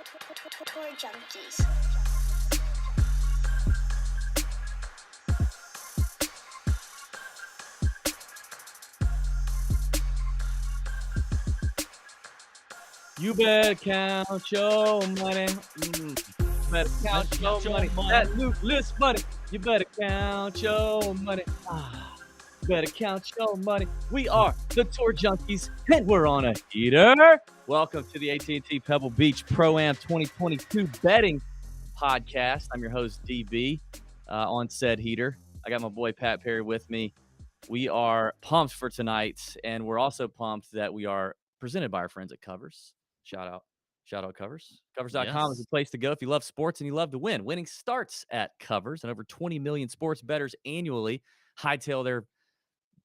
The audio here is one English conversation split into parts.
Tour Junkies. You better count your money. Better count your money. That new list money. You better count your money. You better count your money. We are the Tour Junkies, and we're on a heater. Welcome to the AT&T Pebble Beach Pro-Am 2022 betting podcast. I'm your host, DB, on said heater. I got my boy Pat Perry with me. We are pumped for tonight, and we're also pumped that we are presented by our friends at Covers. Shout out Covers. Covers.com is the place to go if you love sports and you love to win. Winning starts at Covers, and over 20 million sports bettors annually hightail their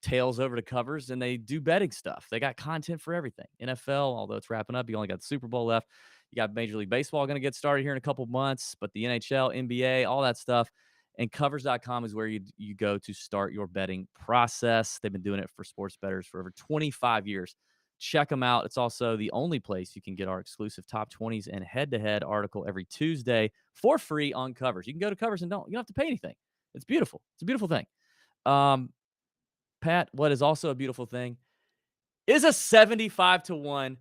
tails over to Covers, and they do betting stuff. They got content for everything. NFL, although it's wrapping up, you only got the Super Bowl left. You got Major League Baseball going to get started here in a couple months, but the NHL, NBA, all that stuff. And Covers.com is where you go to start your betting process. They've been doing it for sports bettors for over 25 years. Check them out. It's also the only place you can get our exclusive top 20s and head-to-head article every Tuesday for free on Covers. You can go to Covers and you don't have to pay anything. It's beautiful. It's a beautiful thing. Pat, what is also a beautiful thing is a 75-1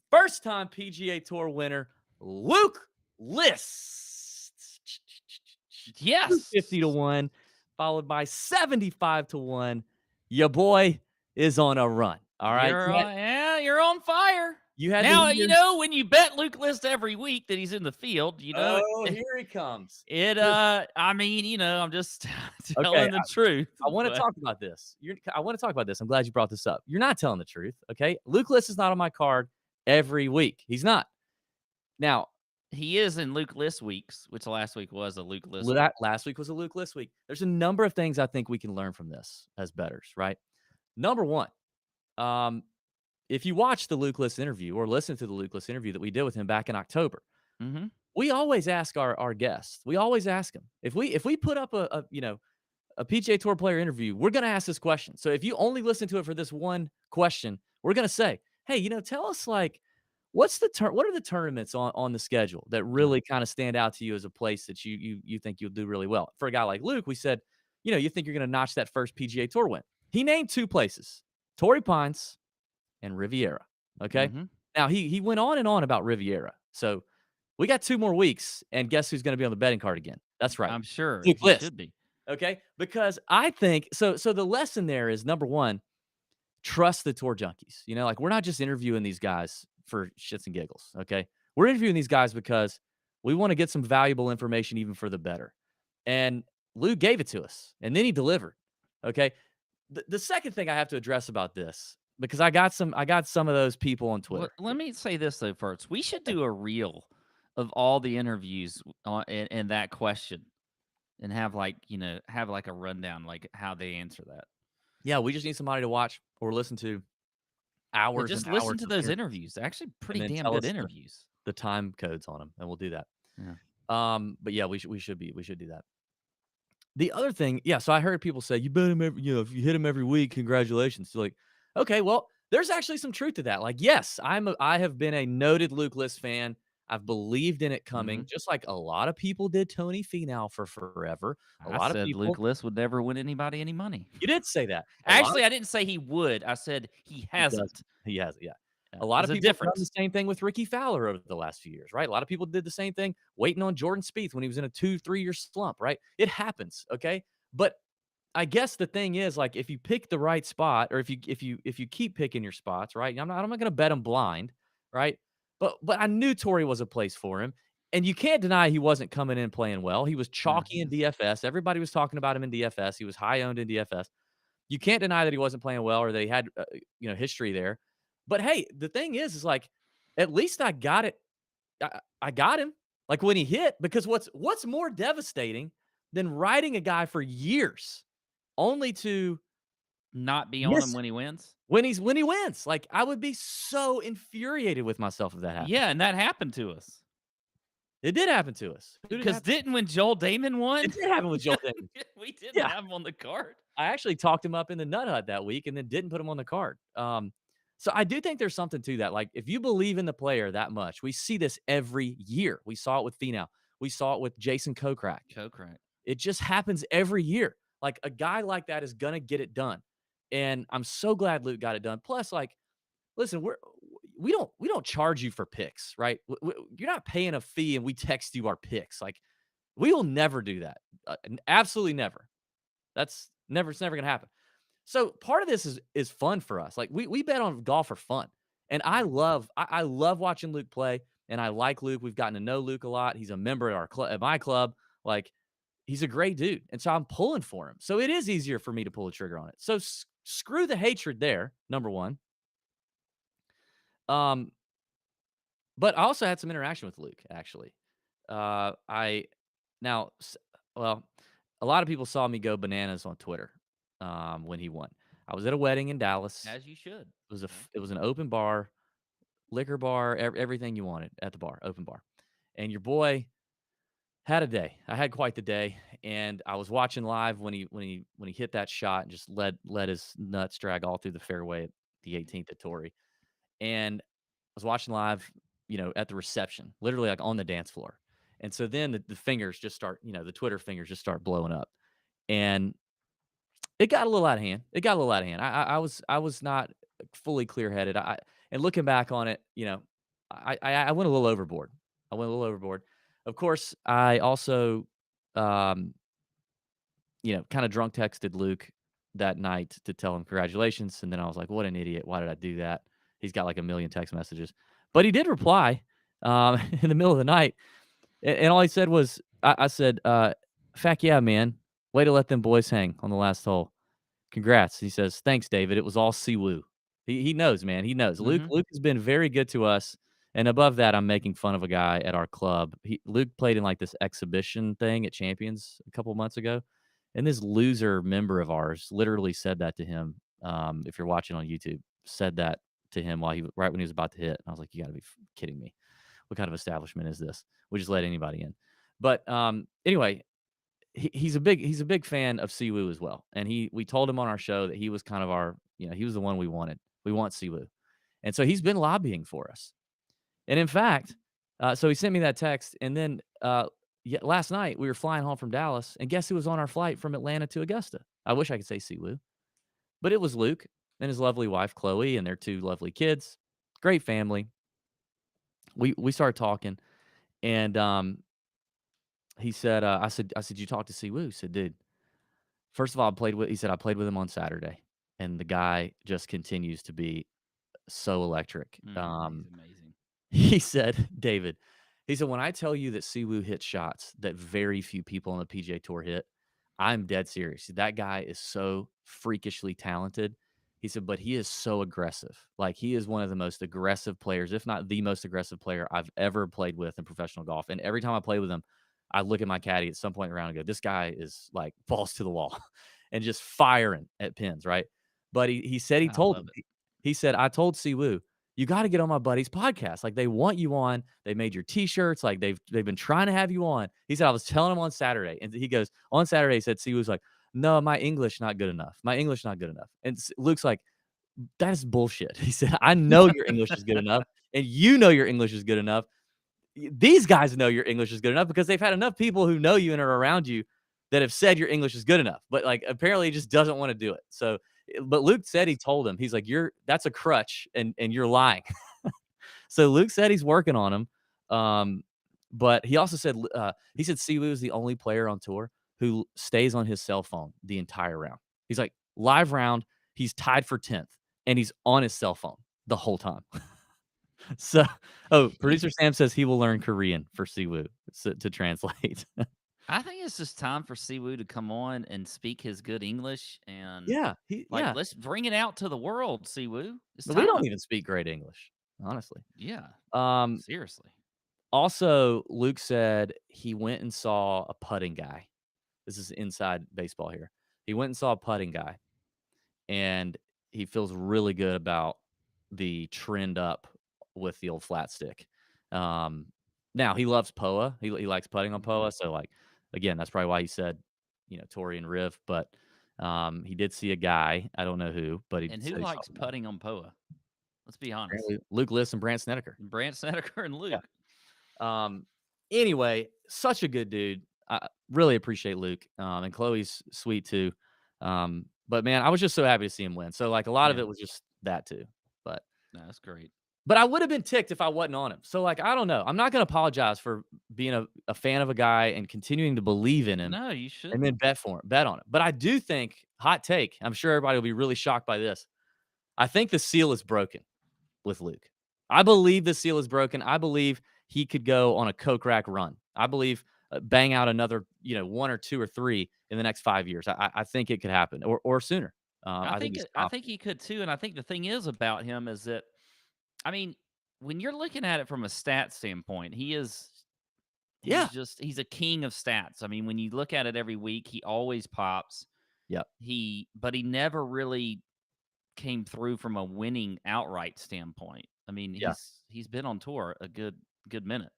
first-time PGA Tour winner, Luke List. Yes. 50-1, followed by 75-1. Your boy is on a run. All right. You're on fire. When you bet Luke List every week that he's in the field, Oh, here he comes. I'm just telling the truth. I want to talk about this. I'm glad you brought this up. You're not telling the truth, okay? Luke List is not on my card every week. He's not. Now, he is in Luke List weeks, which last week was a Luke List week. Last week was a Luke List week. There's a number of things I think we can learn from this as bettors, right? Number one, if you watch the Luke List interview or listen to the Luke List interview that we did with him back in October, we always ask our guests. We always ask them if we put up a PGA Tour player interview, we're going to ask this question. So if you only listen to it for this one question, we're going to say, hey, tell us what are the tournaments on the schedule that really kind of stand out to you as a place that you think you'll do really well? For a guy like Luke, we said, you think you're going to notch that first PGA Tour win. He named two places, Torrey Pines and Riviera. Okay. Now he went on and on about Riviera. So we got 2 more weeks, and guess who's going to be on the betting card again? That's right. I'm sure Luke List should be. Okay. Because I think so the lesson there is, number one, trust the Tour Junkies. We're not just interviewing these guys for shits and giggles. Okay. We're interviewing these guys because we want to get some valuable information even for the better. And Luke gave it to us, and then he delivered. Okay. The second thing I have to address about this, because I got some of those people on Twitter. Let me say this though first. We should do a reel of all the interviews and that question, and have a rundown how they answer that. Yeah, we just need somebody to watch or listen to hours. Just and listen hours to those interviews. Actually, pretty damn good interviews. The time codes on them, and we'll do that. Yeah. But yeah, we should do that. The other thing, so I heard people say, you bet him every, if you hit him every week, congratulations. So okay, well, there's actually some truth to that. Yes, I have been a noted Luke List fan. I've believed in it coming, just like a lot of people did Tony Finau for forever. I said Luke List would never win anybody any money. You did say that. Actually, I didn't say he would. I said he hasn't. He hasn't, yeah. A lot of people have done the same thing with Ricky Fowler over the last few years, right? A lot of people did the same thing waiting on Jordan Spieth when he was in a 2-3 year slump, right? It happens, okay? But I guess the thing is, if you pick the right spot, or if you keep picking your spots, right? I'm not going to bet him blind, right? But I knew Torrey was a place for him, and you can't deny he wasn't coming in playing well. He was chalky in DFS. Everybody was talking about him in DFS. He was high owned in DFS. You can't deny that he wasn't playing well, or that he had history there. But hey, the thing is at least I got it. I got him when he hit, because what's more devastating than riding a guy for years only to not be on him when he wins? When he wins. I would be so infuriated with myself if that happened. Yeah, and that happened to us. It did happen to us. Because when Joel Damon won? It did happen with Joel Damon. We didn't have him on the card. I actually talked him up in the Nut Hut that week and then didn't put him on the card. So I do think there's something to that. Like, if you believe in the player that much, we see this every year. We saw it with Finau. We saw it with Jason Kokrak. Co-crack. It just happens every year. Like, a guy like that is gonna get it done, and I'm so glad Luke got it done. Plus, like, listen, we don't charge you for picks, right? You're not paying a fee, and we text you our picks. Like, we will never do that. Absolutely never. It's never gonna happen. So part of this is fun for us. Like, we bet on golf for fun. And I love watching Luke play, and I like Luke. We've gotten to know Luke a lot. He's a member at our club, at my club. Like, he's a great dude. And so I'm pulling for him. So it is easier for me to pull a trigger on it. So screw the hatred there, number one. Um, but I also had some interaction with Luke, actually. I now well, a lot of people saw me go bananas on Twitter when he won. I was at a wedding in Dallas. As you should. Yeah. It was an open bar, liquor bar, everything you wanted at the bar, open bar. And your boy had a day. I had quite the day, and I was watching live when he hit that shot and just let his nuts drag all through the fairway at the 18th at Torrey. And I was watching live, at the reception, literally like on the dance floor. And so then the fingers just start, the Twitter fingers just start blowing up. And it got a little out of hand. I was not fully clear-headed. And looking back on it, I went a little overboard. Of course, I also, um, kinda drunk texted Luke that night to tell him congratulations, and then I was like, "What an idiot. Why did I do that?" He's got like a million text messages. But he did reply, in the middle of the night, and all he said was, I said, "Feck yeah, man. Way to let them boys hang on the last hole. Congrats." He says, "Thanks, David. It was all Siwoo." He knows, man. He knows. Mhm. Luke has been very good to us, and above that, I'm making fun of a guy at our club. Luke played in, like, this exhibition thing at Champions a couple months ago, and this loser member of ours literally said that to him, if you're watching on YouTube, said that to him while right when he was about to hit. And I was like, "You gotta be kidding me. What kind of establishment is this? We just let anybody in." But, anyway, he's a big fan of Siwoo as well, and we told him on our show that he was kind of our, he was the one we wanted. We want Siwoo, and so he's been lobbying for us. And in fact, so he sent me that text, and then last night we were flying home from Dallas, and guess who was on our flight from Atlanta to Augusta? I wish I could say Siwoo, but it was Luke and his lovely wife Chloe and their two lovely kids. Great family. We started talking, and he said, I said, "You talked to Siwoo?" He said, "Dude, first of all, he said, "I played with him on Saturday, and the guy just continues to be so electric." He's amazing. He said, "David," he said, "when I tell you that Siwoo hits shots that very few people on the PGA Tour hit, I'm dead serious. That guy is so freakishly talented." He said, "But he is so aggressive. Like, he is one of the most aggressive players, if not the most aggressive player I've ever played with in professional golf. And every time I play with him, I look at my caddy at some point around and go, this guy is like balls to the wall and just firing at pins, right?" But he said he I told love him, it. he said, "I told Siwoo, you got to get on my buddy's podcast. Like, they want you on. They made your t-shirts. Like, they've been trying to have you on." He said, "I was telling him on Saturday." And he goes, on Saturday, he said, Siwoo's like, "No, my English not good enough. My English not good enough." And Luke's like, "That is bullshit." He said, "I know your English is good enough, and you know your English is good enough. These guys know your English is good enough because they've had enough people who know you and are around you that have said your English is good enough." But, like, apparently he just doesn't want to do it. So, but Luke said he told him, he's like, that's a crutch, and you're lying." So Luke said he's working on him. But he also said, he said Siwoo is the only player on tour who stays on his cell phone the entire round. He's like, live round, he's tied for 10th, and he's on his cell phone the whole time. So, producer Sam says he will learn Korean for Siwoo to translate. I think it's just time for Siwoo to come on and speak his good English and, Yeah, like, yeah. let's bring it out to the world, Siwoo. It's We don't time. even speak great English, honestly. Yeah, Um, seriously. Also, Luke said he went and saw a putting guy. This is inside baseball here. He went and saw a putting guy, and he feels really good about the trend up with the old flat stick. Um, Now he loves POA. He likes putting on Mhm. POA. So, like, again, that's probably why he said, Torrey and Riv. But he did see a guy. I don't know who, but he And who said he saw likes somebody. putting on POA? Let's be honest. Apparently, Luke List and Brant Snedeker. Brant Snedeker and Yeah. Luke. Anyway, such a good dude. I really appreciate Luke. And Chloe's sweet too. But man, I was just so happy to see him win. So like a lot of Yeah. it was just that too. But No, that's great. I would have been ticked if I wasn't on him. So like I don't know. I'm not gonna apologize for being a fan of a guy and continuing to believe in him No, you and then shouldn't. bet on it. But I do think, hot take, I'm sure everybody will be really shocked by this. I think the seal is broken with Luke. I believe the seal is broken. I believe he could go on a coke rack run. I believe bang out another, 1 or 2 or 3 in the next 5 years. I think it could happen or sooner. I think he's I confident. think he could too, and I think the thing is about him is that, I mean, when you're looking at it from a stat standpoint, Yeah. he's a king of stats. I mean, when you look at it every week, he always pops. Yep. But he never really came through from a winning outright standpoint. I mean, Yeah. he's been on tour a good minute.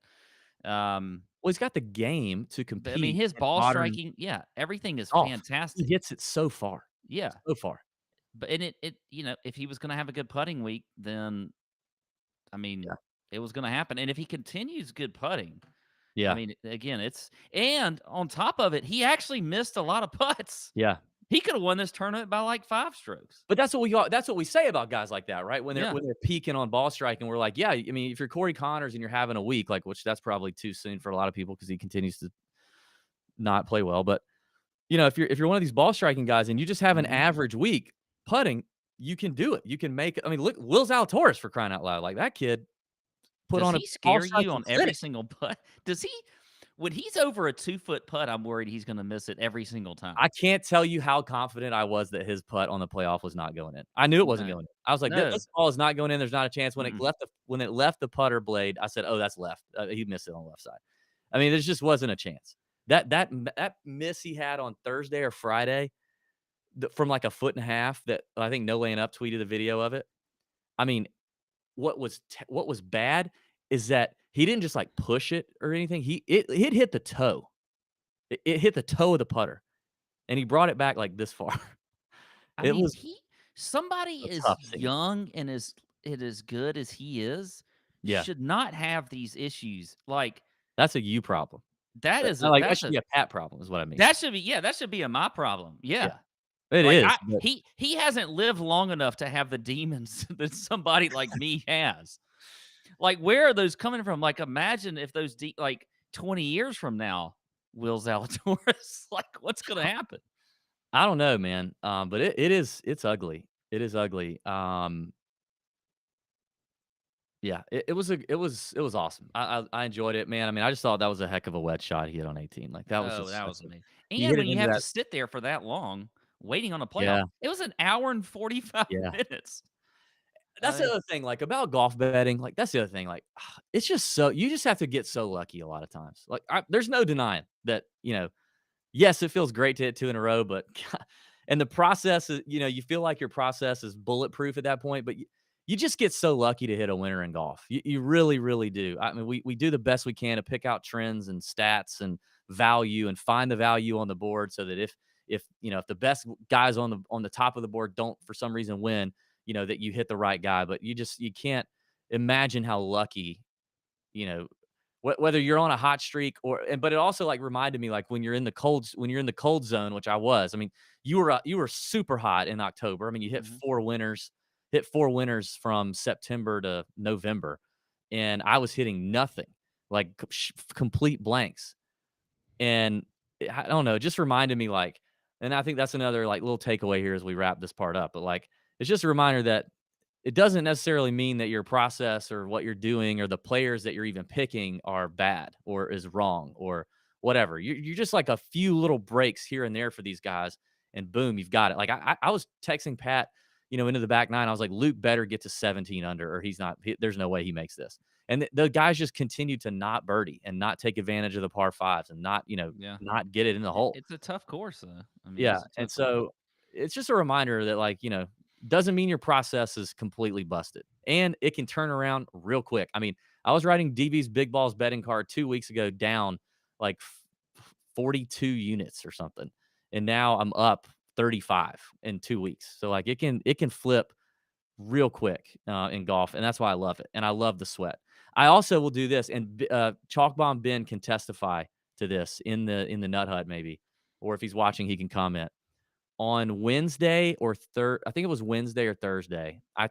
Um, Well, he's got the game to but I mean, compete his in ball modern striking, yeah, everything is golf. He fantastic. hits it so far. Yeah, So far. but and if he was going to have a good putting week, then I Yeah. mean, it was going to happen. And if he continues good putting, I Yeah. mean, again, and on top of it, he actually missed a lot of putts. Yeah. He could have won this tournament by like 5 strokes. But that's what we say about guys like that, right? When Yeah. they're peaking on ball striking, we're like, yeah, I mean, if you're Corey Connors and you're having a week, like, which that's probably too soon for a lot of people because he continues to not play well. But if you're one of these ball striking guys and you just have an Mhm. average week putting, you can do it. You can make it. I mean, look, Will Zalatoris for crying out loud. Like that kid put Does on a he ball scare you striking on every clinic. single putt? Does he when he's over a 2-foot putt, I'm worried he's gonna miss it every single time. I can't tell you how confident I was that his putt on the playoff was not going in. I knew it wasn't No. going in. I was like, No. this ball is not going in. There's not a chance. Mm-mm. When it left the putter blade, I said, oh, that's left. He missed it on the left side. I mean, there just wasn't a chance. That miss he had on Thursday or Friday from like a foot and a half that I think No Laying Up tweeted the video of it. I mean, what was bad is that he didn't just like push it or anything. It hit the toe. It hit the toe of the putter, and he brought it back like this far. I It mean, was he somebody a as tough scene. young and as good as he is Yeah, should not have these issues. Like, that's a you problem. that is a Like, that that's should a be a Pat problem is what I mean. that should be yeah, that should be a my problem. Yeah. Yeah, it Like, is, but he hasn't lived long enough to have the demons that somebody like me has. Like, where are those coming from? Like, imagine if those like 20 years from now, Will Zalatoris, like, what's gonna happen? I don't know, man. But it's ugly. It is ugly. Yeah, it was awesome. I enjoyed it, man. I mean, I just thought that was a heck of a wet shot he hit on 18. Like, that was Oh, just that such was a amazing. he And hit when it you into have to that. sit there for that long waiting on a playoff, Yeah, it was an hour and 45 yeah. minutes. That's the other thing, like, about golf betting, like, that's the other thing, like, it's just so you just have to get so lucky a lot of times. Like, there's no denying that, yes, it feels great to hit 2 in a row, but and the process is you feel like your process is bulletproof at that point, but you just get so lucky to hit a winner in golf. You really, really do. I mean, we do the best we can to pick out trends and stats and value and find the value on the board so that if the best guys on the top of the board don't for some reason win, that you hit the right guy. But you can't imagine how lucky, you know, whether you're on a hot streak but it also like reminded me like when you're in the cold zone, which I was. I mean, you were super hot in October. I mean, you Mhm. hit 4 winners from September to November, and I was hitting nothing, like complete blanks. And I don't know, it just reminded me like, and I think that's another like little takeaway here as we wrap this part up. But like, it's just a reminder that it doesn't necessarily mean that your process or what you're doing or the players that you're even picking are bad or is wrong or whatever. You're just like a few little breaks here and there for these guys, and boom, you've got it. Like I was texting Pat, into the back nine. I was like, Luke better get to 17 under, or he's not. There's no way he makes this. And the guys just continue to not birdie and not take advantage of the par fives and not, Yeah. not get it in the hole. It's a tough course, though. I mean, Yeah, it's a and tough course. so it's just a reminder that, like, doesn't mean your process is completely busted, and it can turn around real quick. I mean, I was writing DB's Big Balls betting card 2 weeks ago down like 42 units or something, and now I'm up 35 in 2 weeks. So, like, it can flip real quick in golf, and that's why I love it, and I love the sweat. I also will do this, and Chalk Bomb Ben can testify to this in the Nut Hut maybe, or if he's watching, he can comment. On Wednesday or I think it was Wednesday or Thursday, I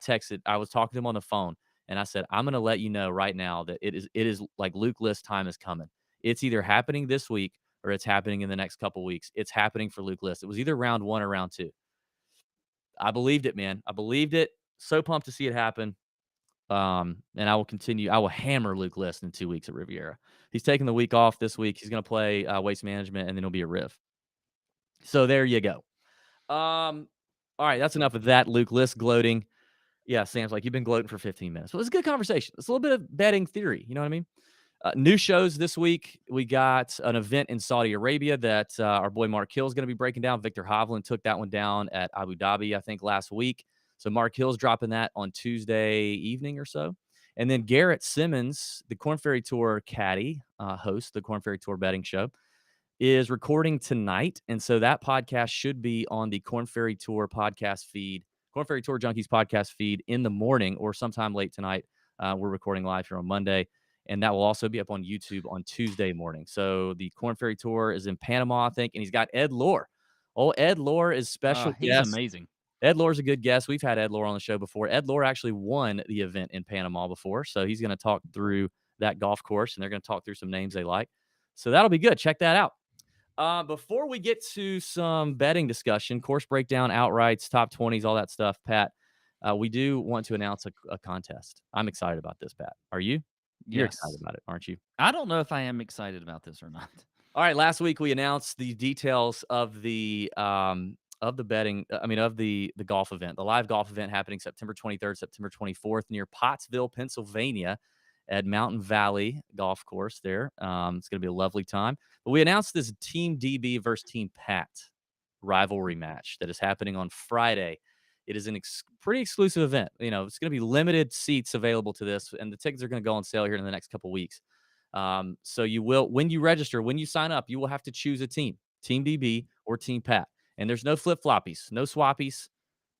was talking to him on the phone, and I said, "I'm gonna let you know right now that it is like Luke List time is coming. It's either happening this week or it's happening in the next couple weeks. It's happening for Luke List." It was either round 1 or round 2. I believed it, man. I believed it. So pumped to see it happen. And I will continue. I will hammer Luke List in 2 weeks at Riviera. He's taking the week off this week. He's gonna play Waste Management, and then he'll be at Riv. So there you go. All right, that's enough of that Luke List gloating. Yeah, Sam's like, "You've been gloating for 15 minutes." Well, it's a good conversation. It's a little bit of betting theory, you know what I mean? New shows this week. We got an event in Saudi Arabia that our boy Mark Hill is going to be breaking down. Victor Hovland took that one down at Abu Dhabi, I think, last week. So Mark Hill's dropping that on Tuesday evening or so. And then Garrett Simmons, the Korn Ferry Tour caddy, host, the Korn Ferry Tour betting show, is recording tonight. And so that podcast should be on the Korn Ferry Tour podcast feed, Korn Ferry Tour Junkies podcast feed in the morning or sometime late tonight. We're recording live here on Monday, and that will also be up on YouTube on Tuesday morning. So the Korn Ferry Tour is in Panama, I think, and he's got Ed Lohr. Oh, Ed Lohr is special He's guest. amazing. Ed Lohr's a good guest. We've had Ed Lohr on the show before. Ed Lohr actually won the event in Panama before, so he's going to talk through that golf course, and they're going to talk through some names they like. So that'll be good. Check that out. Before we get to some betting discussion, course breakdown, outrights, top 20s, all that stuff, Pat, we do want to announce a contest. I'm excited about this, Pat. Are you? You're excited about it, aren't you? I don't know if I am excited about this or not. All right. Last week we announced the details of the betting. Of the golf event, the live golf event happening September 23rd, September 24th near Pottsville, Pennsylvania, at Mountain Valley Golf Course. There, it's going to be a lovely time. But we announced this Team DB versus Team Pat rivalry match that is happening on Friday. It is an pretty exclusive event. You know, it's going to be limited seats available to this, and the tickets are going to go on sale here in the next couple weeks. So you will, when you register, when you sign up, you will have to choose a team, Team DB or Team Pat. And there's no flip-floppies, no swappies,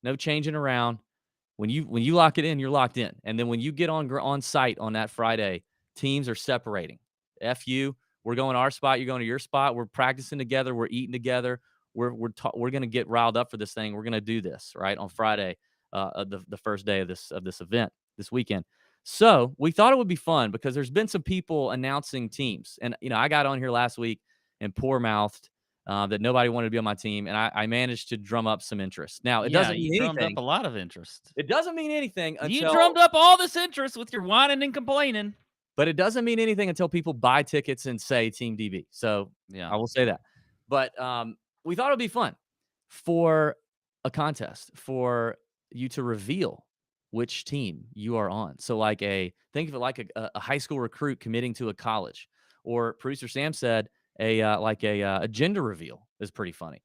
no changing around. When you lock it in, you're locked in. And then when you get on site on that Friday, teams are separating. F you, we're going to our spot, you're going to your spot. We're practicing together, we're eating together. We're going to get riled up for this thing. We're going to do this right on Friday, the first day of this event this weekend. So we thought it would be fun because there's been some people announcing teams, and I got on here last week and poor mouthed that nobody wanted to be on my team, and I managed to drum up some interest. Now, it doesn't mean anything. Drummed up a lot of interest. It doesn't mean anything until you drummed up all this interest with your whining and complaining. But it doesn't mean anything until people buy tickets and say Team DB. So yeah, I will say that. But we thought it would be fun for a contest for you to reveal which team you are on. So think of it like a high school recruit committing to a college, or producer Sam said a gender reveal is pretty funny.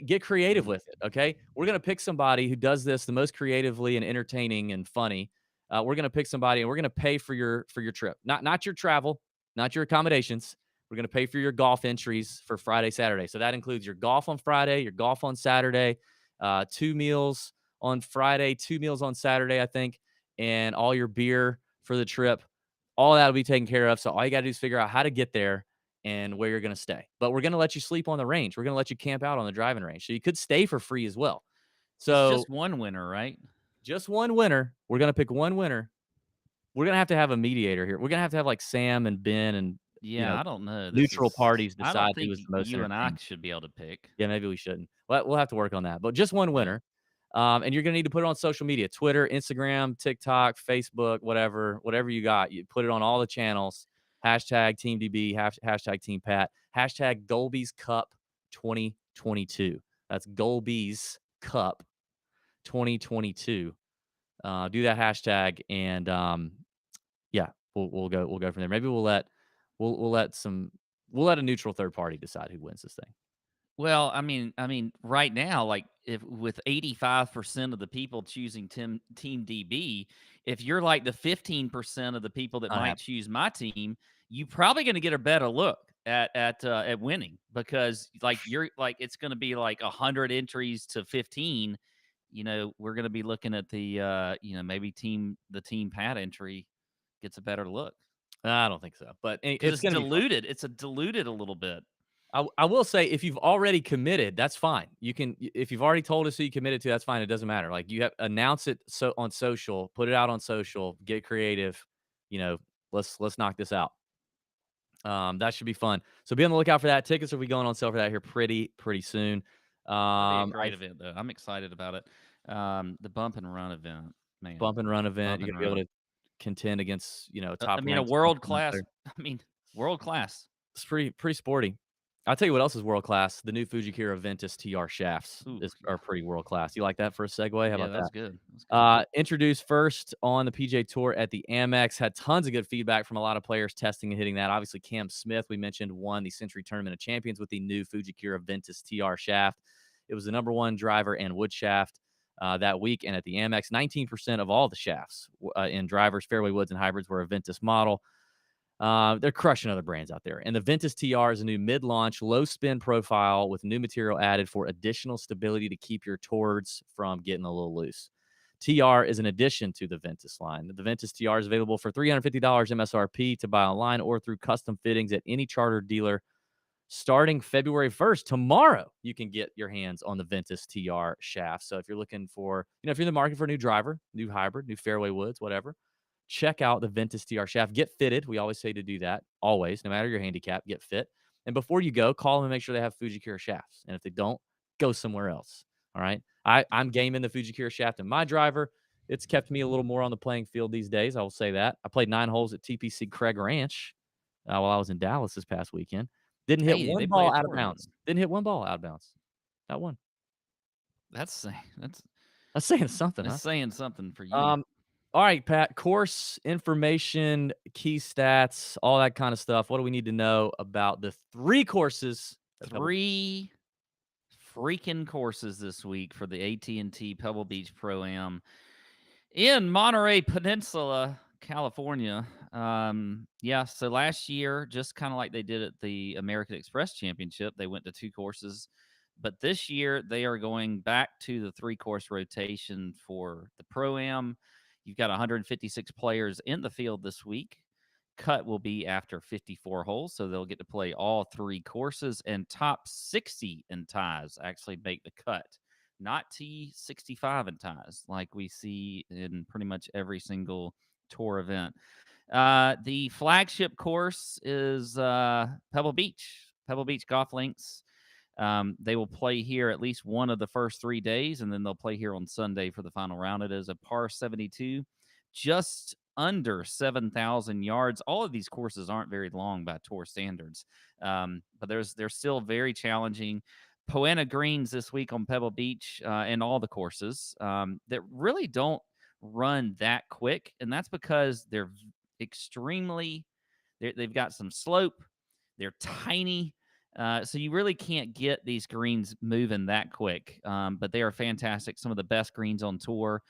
Get creative with it. Okay. We're going to pick somebody who does this the most creatively and entertaining and funny. We're going to pick somebody and we're going to pay for your trip, not your travel, not your accommodations. We're going to pay for your golf entries for Friday, Saturday. So that includes your golf on Friday, your golf on Saturday, 2 meals on Friday, 2 meals on Saturday, I think, and all your beer for the trip. All that will be taken care of. So all you got to do is figure out how to get there and where you're going to stay. But we're going to let you sleep on the range. We're going to let you camp out on the driving range. So you could stay for free as well. So it's just one winner, right? Just one winner. We're going to pick one winner. We're going to have a mediator here. We're going to have like Sam and Ben and I don't know. Neutral parties decide I don't think who was the most you and I should be able to pick. Yeah, maybe we shouldn't. We'll have to work on that. But just one winner. And you're going to need to put it on social media, Twitter, Instagram, TikTok, Facebook, whatever you got. You put it on all the channels. Hashtag Team DB, hashtag Team Pat, hashtag Golby's Cup 2022. That's Golby's Cup 2022. Do that hashtag, and we'll go from there. Maybe we'll let a neutral third party decide who wins this thing. Well, I mean, right now, like if with 85% of the people choosing Team DB, if you're like the 15% of the people that might choose my team, you're probably going to get a better look at winning, because like it's going to be like 100 entries to 15. we're going to be looking at the maybe the team pad entry gets a better look I don't think so, but because it's going to be fun. diluted. It's diluted a little bit. I will say if you've already committed, that's fine. You can if you've already told us who you committed to, that's fine. It doesn't matter. Like you have announce it on social, put it out on social, get creative. Let's knock this out. That should be fun. So be on the lookout for that. Tickets will be going on sale for that here pretty soon. That'll be a great event though. I'm excited about it. The bump and run event, man. Bump and run event. Bump You're and gonna be able run. to contend against top I mean, a ranked world people out class. there. I mean, world class. It's pretty sporty. I'll tell you what else is world class. The new Fujikura Ventus TR shafts Ooh, are pretty world class. You like that for a segue? How yeah, about that's that? good. That's good. Introduced first on the PGA Tour at the Amex. Had tons of good feedback from a lot of players testing and hitting that. Obviously, Cam Smith, we mentioned, won the Century Tournament of Champions with the new Fujikura Ventus TR shaft. It was the number one driver and wood shaft that week. And at the Amex, 19% of all the shafts in drivers, fairway woods, and hybrids were a Ventus model. They're crushing other brands out there. And the Ventus TR is a new mid-launch, low-spin profile with new material added for additional stability to keep your towards from getting a little loose. TR is an addition to the Ventus line. The Ventus TR is available for $350 MSRP to buy online or through custom fittings at any charter dealer. Starting February 1st, tomorrow, you can get your hands on the Ventus TR shaft. So if you're looking for, if you're in the market for a new driver, new hybrid, new fairway woods, whatever, check out the Ventus TR shaft. Get fitted. We always say to do that. Always, no matter your handicap, get fit. And before you go, call them and make sure they have Fujikura shafts. And if they don't, go somewhere else. All right. I'm gaming the Fujikura shaft in my driver. It's kept me a little more on the playing field these days. I will say that. I played 9 holes at TPC Craig Ranch while I was in Dallas this past weekend. Didn't hit Hey, one they play ball a out of tournament. bounds. Didn't hit one ball out of bounds. Not one. That's saying something, huh? that's saying something for you. All right, Pat. Course information, key stats, all that kind of stuff. What do we need to know about the 3 courses? 3 freaking courses this week for the AT&T Pebble Beach Pro-Am in Monterey Peninsula, California. So last year, just kind of like they did at the American Express Championship, they went to 2 courses. But this year, they are going back to the 3-course rotation for the Pro-Am. You've got 156 players in the field this week. Cut will be after 54 holes, so they'll get to play all 3 courses, and top 60 in ties actually make the cut, not T65 in ties like we see in pretty much every single tour event. The flagship course is Pebble Beach Golf Links. They will play here at least one of the first 3 days, and then they'll play here on Sunday for the final round. It is a par 72, just under 7,000 yards. All of these courses aren't very long by tour standards, but they're still very challenging. Poana greens this week on Pebble Beach and all the courses that really don't run that quick, and that's because they're they've got some slope. They're tiny. So you really can't get these greens moving that quick, but they are fantastic. Some of the best greens on tour.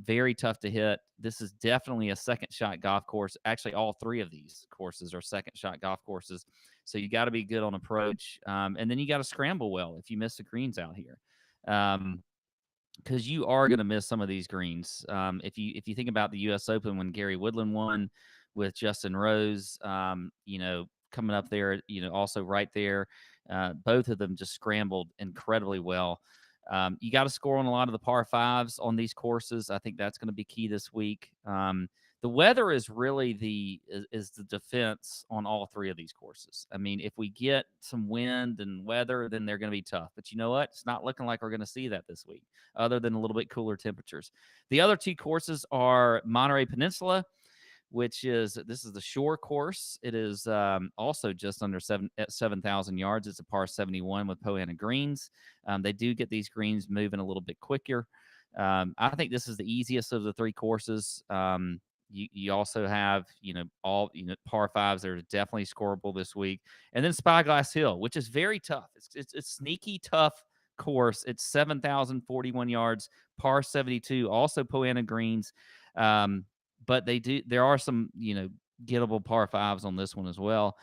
Very tough to hit. This is definitely a second shot golf course. Actually, all 3 of these courses are second shot golf courses. So you got to be good on approach, and then you got to scramble well if you miss the greens out here, because you are going to miss some of these greens. If you think about the U.S. Open when Gary Woodland won with Justin Rose, coming up there, also right there. Both of them just scrambled incredibly well. You got to score on a lot of the par 5s on these courses. I think that's going to be key this week. The weather is really the defense on all 3 of these courses. I mean, if we get some wind and weather, then they're going to be tough. But you know what? It's not looking like we're going to see that this week, other than a little bit cooler temperatures. The other 2 courses are Monterey Peninsula, this is the shore course. It is also just under 7,000 yards. It's a par 71 with Poana greens. They do get these greens moving a little bit quicker. I think this is the easiest of the 3 courses. You also have, all, par 5s that are definitely scoreable this week. And then Spyglass Hill, which is very tough. It's sneaky tough course. It's 7,041 yards, par 72, also Poana greens. But there are some, gettable par 5s on this one as well.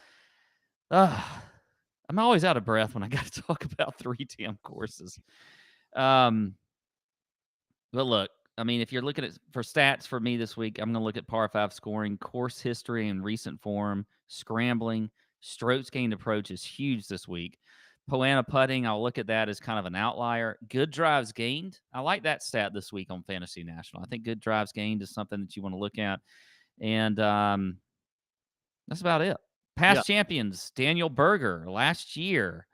I'm always out of breath when I got to talk about 3 damn courses. But look, I mean, if you're looking at for stats for me this week, I'm going to look at par 5 scoring, course history and recent form, scrambling, strokes gained approach is huge this week. Poana putting, I'll look at that as kind of an outlier. Good drives gained. I like that stat this week on Fantasy National. I think good drives gained is something that you want to look at. And that's about it. Yeah. Past champions, Daniel Berger last year,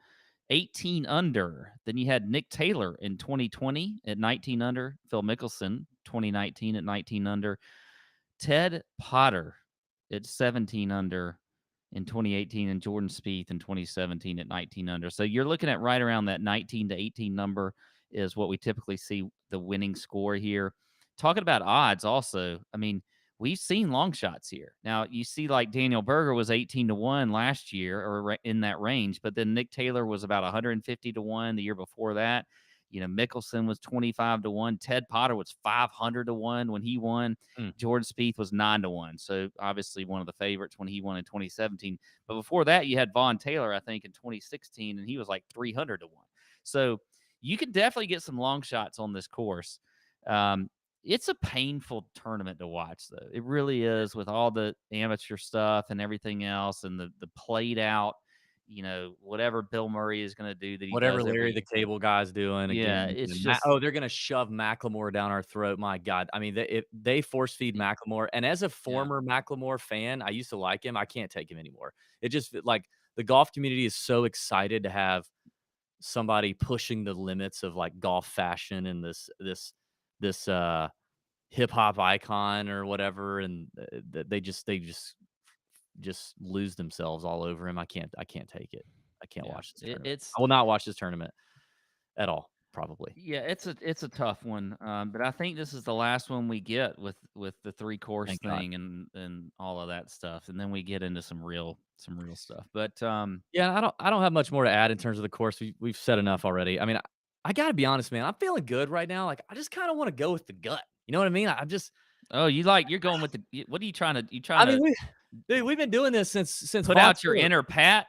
18 under. Then you had Nick Taylor in 2020 at 19 under. Phil Mickelson, 2019 at 19 under. Ted Potter at 17 under in 2018, and Jordan Spieth in 2017 at 19 under. So you're looking at right around that 19 to 18 number is what we typically see the winning score here. Talking about odds also, I mean, we've seen long shots here. Now, you see like Daniel Berger was 18 to 1 last year or in that range, but then Nick Taylor was about 150 to 1 the year before that. You know, Mickelson was 25 to 1. Ted Potter was 500 to 1 when he won. Jordan Spieth was 9 to 1. So obviously one of the favorites when he won in 2017. But before that, you had Vaughn Taylor, I think, in 2016, and he was like 300 to 1. So you can definitely get some long shots on this course. It's a painful tournament to watch, though. It really is, with all the amateur stuff and everything else, and the played out, you know, whatever Bill Murray is going to do that he Whatever does Larry the every, Cable Guy's doing yeah, again. it's And just they're gonna shove Macklemore down our throat. My God, I mean, they force feed Macklemore, and as a former Macklemore fan, I used to like him. I can't take him anymore. It just like the golf community is so excited to have somebody pushing the limits of like golf fashion and this hip hop icon or whatever, and they just lose themselves all over him. I can't take it. I can't watch this tournament. it's I will not watch this tournament at all, probably. yeah, it's a tough one. But I think this is the last one we get with the 3 course Thank God. thing and all of that stuff, and then we get into some real stuff. But Yeah, I don't have much more to add in terms of the course. We've said enough already. I mean, I gotta be honest, man. I'm feeling good right now. Like, I just kind of want to go with the gut. You know what I mean? I'm just. oh, you're going with what are you trying to I mean, we've been doing this since put Vaughn out your Taylor. inner Pat?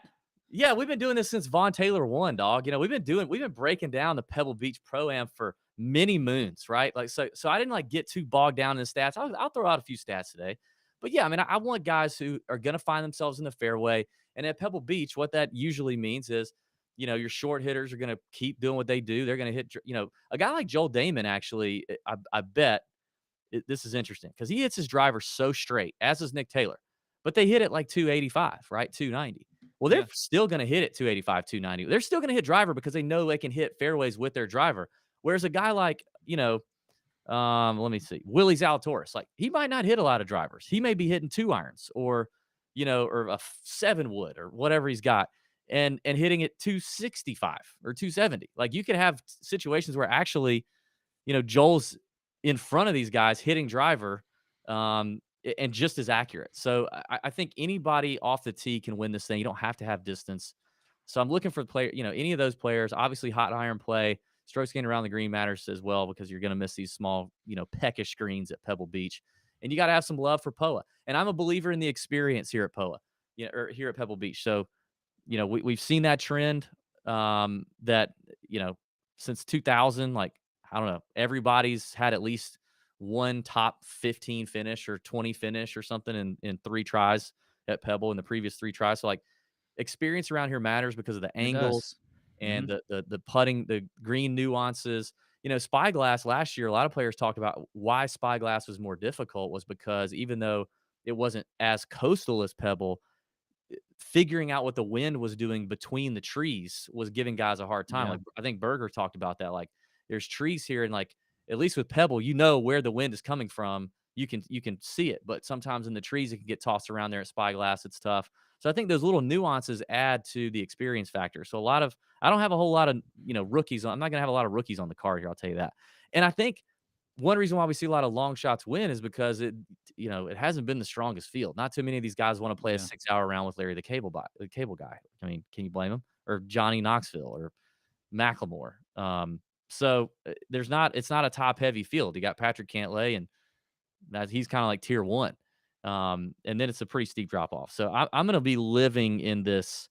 Yeah, we've been doing this since Vaughn Taylor won, dog. You know, we've been breaking down the Pebble Beach Pro-Am for many moons, right? Like, so I didn't like get too bogged down in the stats. I'll throw out a few stats today, but yeah, I mean, I want guys who are going to find themselves in the fairway. And at Pebble Beach, what that usually means is, you know, your short hitters are going to keep doing what they do. They're going to hit, you know, a guy like Joel Damon, actually, I bet this is interesting because he hits his driver so straight, as does Nick Taylor, but they hit it like 285, right? 290. Well, they're still going to hit it 285, 290. They're still going to hit driver because they know they can hit fairways with their driver. Whereas a guy like, you know, let me see, Willie Zalatoris, like he might not hit a lot of drivers. He may be hitting 2 irons or, you know, or a 7 wood or whatever he's got and hitting it 265 or 270. Like you could have situations where actually, you know, Joel's in front of these guys hitting driver and just as accurate. So I think anybody off the tee can win this thing. You don't have to have distance. So I'm looking for the player, you know, any of those players. Obviously, hot iron play, strokes gained around the green matters as well because you're going to miss these small, you know, peckish greens at Pebble Beach. And you got to have some love for POA. And I'm a believer in the experience here at POA, you know, or here at Pebble Beach. So, you know, we've seen that trend that, you know, since 2000, like, I don't know, everybody's had at least one top 15 finish or 20 finish or something in 3 tries at Pebble in the previous 3 tries. So like experience around here matters because of the angles and the putting, the green nuances. You know, Spyglass last year, a lot of players talked about why Spyglass was more difficult was because even though it wasn't as coastal as Pebble, figuring out what the wind was doing between the trees was giving guys a hard time. Yeah. Like I think Berger talked about that. Like there's trees here, and like at least with Pebble, you know where the wind is coming from. You can see it, but sometimes in the trees it can get tossed around there at Spyglass. It's tough. So I think those little nuances add to the experience factor. So I don't have a whole lot of, you know, rookies. I'm not gonna have a lot of rookies on the card here. I'll tell you that. And I think one reason why we see a lot of long shots win is because it hasn't been the strongest field. Not too many of these guys want to play a 6-hour round with Larry the Cable Guy. I mean, can you blame him? Or Johnny Knoxville or Macklemore. So it's not a top heavy field. You got Patrick Cantlay, and he's kind of like tier 1. And then it's a pretty steep drop off. So I'm going to be living in this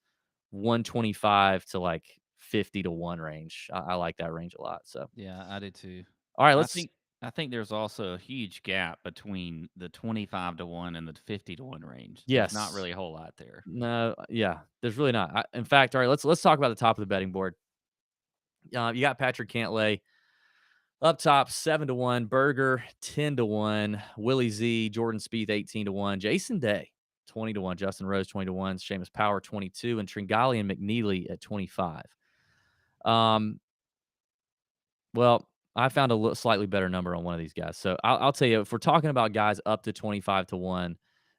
125 to like 50 to 1 range. I like that range a lot. So Yeah, I did too. all right, I let's think I think there's also a huge gap between the 25-1 and the 50-1 range. There's not Yes. really a whole lot there. No, yeah, there's really not. In fact, all right, let's talk about the top of the betting board. You got Patrick Cantlay up top, 7-1, Berger 10-1, Willie Z, Jordan Spieth 18-1, Jason Day 20-1, Justin Rose 20-1, Seamus Power 22, and Tringali and McNeely at 25. Well, I found a slightly better number on one of these guys. So I'll tell you, if we're talking about guys up to 25-1,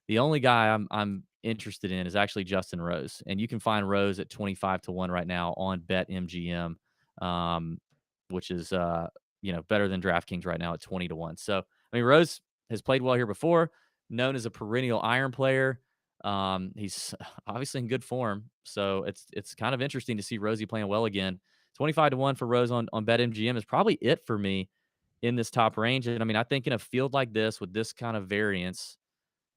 the only guy I'm interested in is actually Justin Rose, and you can find Rose at 25-1 right now on BetMGM, um, which is better than DraftKings right now at 20-1. So I mean, Rose has played well here before, known as a perennial iron player. He's obviously in good form, so it's kind of interesting to see Rosie playing well again. 25-1 for Rose on BetMGM is probably it for me in this top range. And I mean, I think in a field like this with this kind of variance,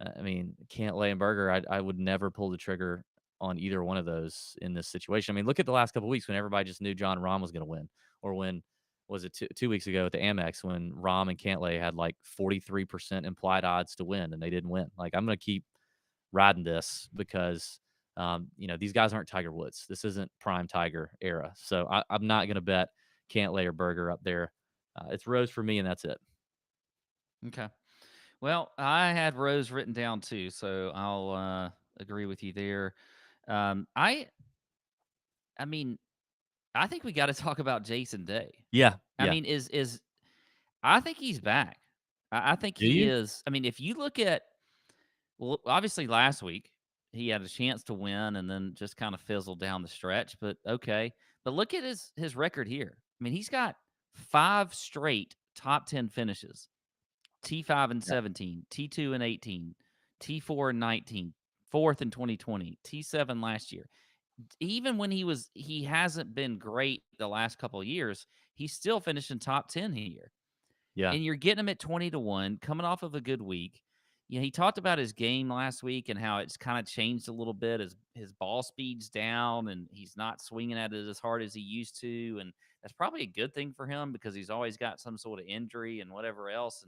I mean, Cantlay and Berger, I would never pull the trigger on either one of those in this situation. I mean, look at the last couple of weeks when everybody just knew John Rahm was going to win, or when was it 2 weeks ago at the Amex when Rahm and Cantlay had like 43% implied odds to win and they didn't win. Like, I'm going to keep riding this because these guys aren't Tiger Woods. This isn't prime Tiger era. So I'm not going to bet Cantlay or Berger up there. It's Rose for me, and that's it. Okay. Well, I had Rose written down too, so I'll agree with you there. I mean, I think we got to talk about Jason Day. Yeah. I mean, I think he's back. I think Do he you? is. I mean, if you look at, well, obviously last week he had a chance to win and then just kind of fizzled down the stretch. But okay, but look at his record here. I mean, he's got 5 straight top 10 finishes: T5 and 17, T2 and 18, T4 and 19, fourth in 2020, T7 last year. Even when he hasn't been great the last couple of years, he's still finishing top 10 here. Yeah. And you're getting him at 20-1, coming off of a good week. He talked about his game last week and how it's kind of changed a little bit. His ball speed's down and he's not swinging at it as hard as he used to. And that's probably a good thing for him because he's always got some sort of injury and whatever else.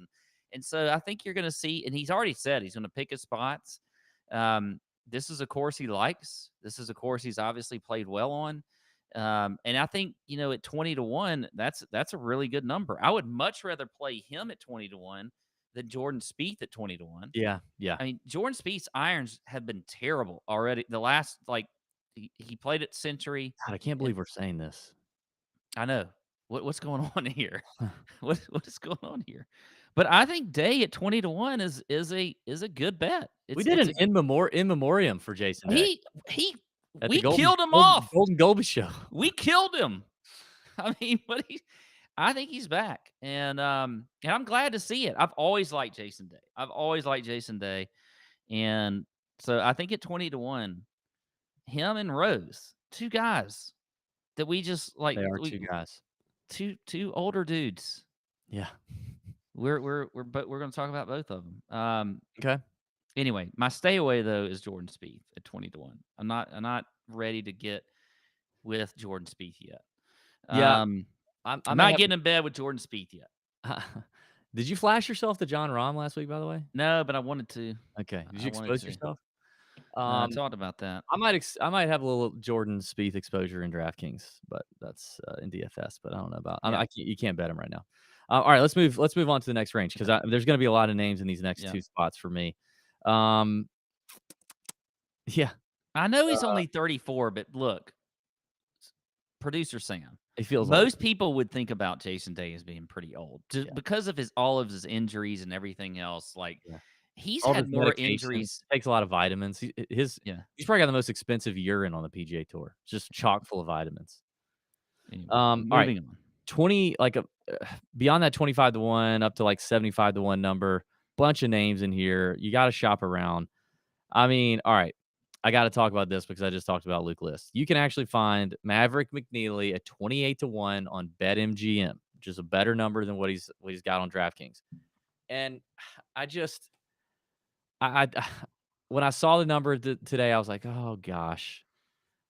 And so I think you're going to see, and he's already said he's going to pick his spots. This is a course he likes. This is a course he's obviously played well on. And I think, at 20-1, that's a really good number. I would much rather play him at 20-1 than Jordan Spieth at 20-1. Yeah. Yeah. I mean, Jordan Spieth's irons have been terrible already. The last, he played at Century. God, I can't believe we're saying this. I know. What's going on here? What is going on here? But I think Day at 20-1 is a good bet. We did an in memoriam for Jason Day. We killed him off. Golden Goby show. We killed him. I mean, I think he's back, and I'm glad to see it. I've always liked Jason Day, and so I think at 20-1, him and Rose, 2 guys that we just like. They are 2 guys. Two older dudes. Yeah. We're going to talk about both of them. Okay. Anyway, my stay away though is Jordan Spieth at 20-1. I'm not ready to get with Jordan Spieth yet. Yeah. I'm not getting in bed with Jordan Spieth yet. Did you flash yourself to John Rahm last week, by the way? No, but I wanted to. Okay. Did you expose yourself? I thought about that. I might have a little Jordan Spieth exposure in DraftKings, but that's in DFS. But I don't know about. Yeah. You can't bet him right now. All right, let's move on to the next range because there's going to be a lot of names in these next 2 spots for me. Yeah, I know he's only 34, but look, producer Sam. He feels most people would think about Jason Day as being pretty old just because of all of his injuries and everything else. He's had more injuries. Takes a lot of vitamins. He's probably got the most expensive urine on the PGA Tour. Just chock full of vitamins. Anyway, moving on. 20 beyond that 25-1 up to 75-1 number. Bunch of names in here. You got to shop around. I mean, all right. I got to talk about this because I just talked about Luke List. You can actually find Maverick McNeely at 28-1 on BetMGM, which is a better number than what he's got on DraftKings. And I when I saw the number today, I was like, oh gosh,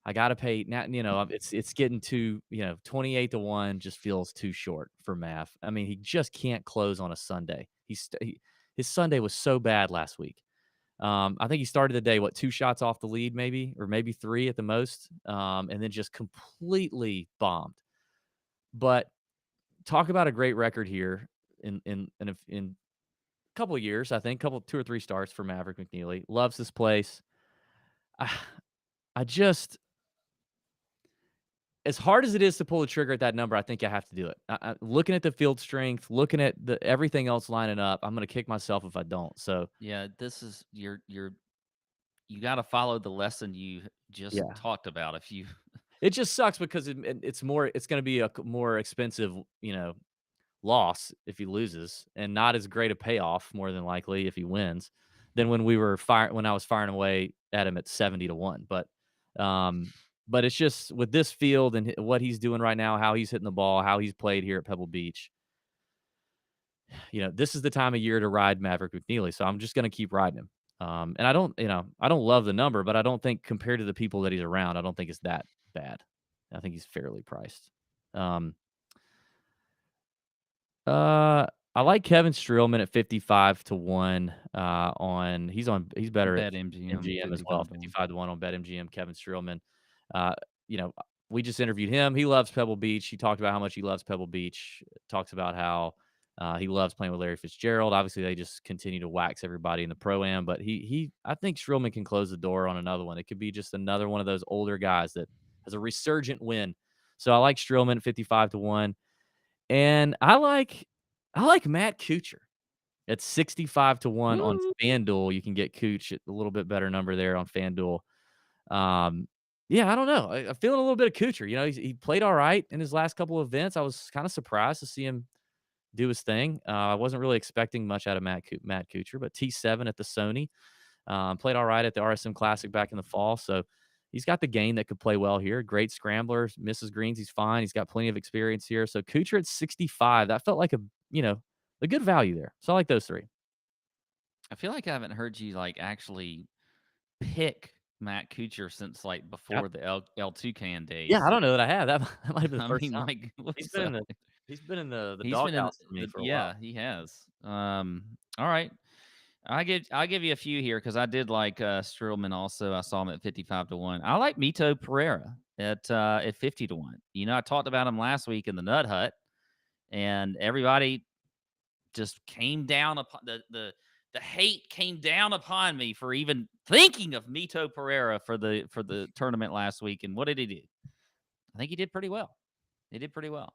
I got to pay now. It's getting to 28-1 just feels too short for Mav. I mean, he just can't close on a Sunday. His Sunday was so bad last week. I think he started the day, 2 shots off the lead, maybe, or maybe 3 at the most, and then just completely bombed. But talk about a great record here in a couple of years, I think, 2 or 3 starts for Maverick McNeely. Loves this place. I, I just, as hard as it is to pull the trigger at that number, I think I have to do it. Looking at the field strength, looking at everything else lining up, I'm going to kick myself if I don't. So Yeah, this is you got to follow the lesson you just yeah, talked about. If you it just sucks because it's going to be a more expensive, loss if he loses, and not as great a payoff more than likely if he wins than when I was firing away at him at 70-1. But it's just with this field and what he's doing right now, how he's hitting the ball, how he's played here at Pebble Beach. This is the time of year to ride Maverick McNeely, so I'm just going to keep riding him. And I don't love the number, but I don't think compared to the people that he's around, I don't think it's that bad. I think he's fairly priced. I like Kevin Streelman at 55-1. He's better at MGM as well. 55-1 on BetMGM. Kevin Streelman. Uh, you know, we just interviewed him. He loves Pebble Beach. He talked about how much he loves Pebble Beach. Talks about how he loves playing with Larry Fitzgerald. Obviously, they just continue to wax everybody in the Pro-Am, but I think Streelman can close the door on another one. It could be just another one of those older guys that has a resurgent win. So I like Streelman at 55-1. And I like Matt Kuchar at 65-1 on FanDuel. You can get Cooch at a little bit better number there on FanDuel. Yeah, I don't know. I'm feeling a little bit of Kuchar. He played all right in his last couple of events. I was kind of surprised to see him do his thing. I wasn't really expecting much out of Matt Kuchar, but T7 at the Sony. Played all right at the RSM Classic back in the fall. So he's got the game that could play well here. Great scrambler, misses greens. He's fine. He's got plenty of experience here. So Kuchar at 65, that felt like a good value there. So I like those 3. I feel like I haven't heard you actually pick Matt Kuchar since before the L2 can days. Yeah, I don't know that I have. That might have been the first mean, time. He's been in the he's been doghouse for me for a while. Yeah, he has. All right. I'll give you a few here because I did like Streelman also. I saw him at 55-1. I like Mito Pereira at 50-1. I talked about him last week in the Nut Hut, and everybody just came down upon the hate came down upon me for even thinking of Mito Pereira for the tournament last week. And what did he do? I think he did pretty well. He did pretty well.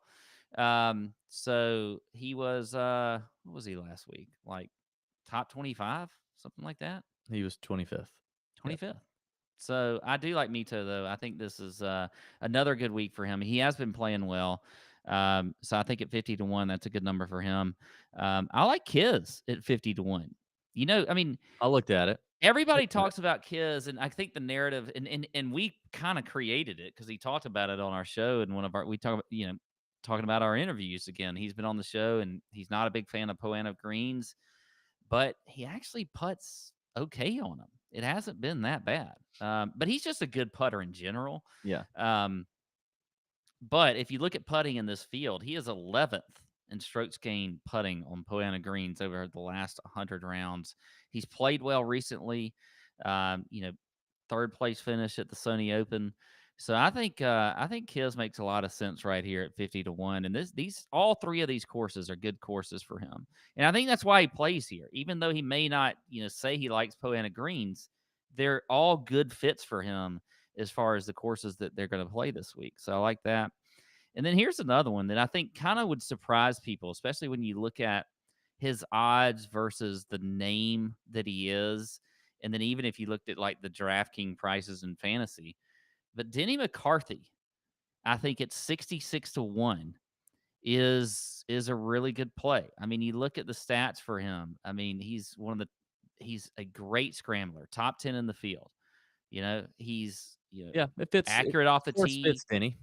So he was what was he last week? Top 25, something like that. He was 25th. 25th. Yep. So I do like Mito, though. I think this is another good week for him. He has been playing well. So I think at 50-1, that's a good number for him. I like Kiz at 50-1. I looked at it. Everybody talks about Kiz, and I think the narrative, and we kind of created it because he talked about it on our show, and talking about our interviews again. He's been on the show, and he's not a big fan of Poana greens, but he actually putts okay on them. It hasn't been that bad. But he's just a good putter in general. Yeah. But if you look at putting in this field, he is 11th in strokes gained putting on Poana greens over the last 100 rounds. He's played well recently. Third place finish at the Sony Open. So I think Kiz makes a lot of sense right here at 50-1. And all 3 of these courses are good courses for him. And I think that's why he plays here. Even though he may not, say he likes Poana greens, they're all good fits for him as far as the courses that they're going to play this week. So I like that. And then here's another one that I think kind of would surprise people, especially when you look at his odds versus the name that he is. And then even if you looked at the DraftKings prices in fantasy. But Denny McCarthy, I think at 66-1 is a really good play. I mean, you look at the stats for him. I mean, he's a great scrambler, top 10 in the field. He's it fits, accurate off the tee. Fits Denny.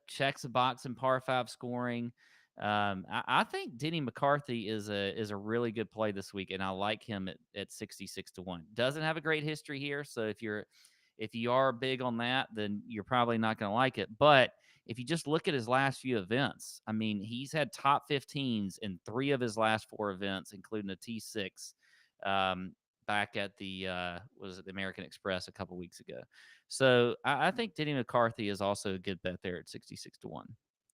Checks a box in par 5 scoring. I think Denny McCarthy is a really good play this week, and I like him at 66-1. Doesn't have a great history here, so if you're If you are big on that, then you're probably not going to like it. But if you just look at his last few events, I mean, he's had top 15s in 3 of his last 4 events, including a T6 back at the the American Express a couple weeks ago. So I think Denny McCarthy is also a good bet there at 66-1.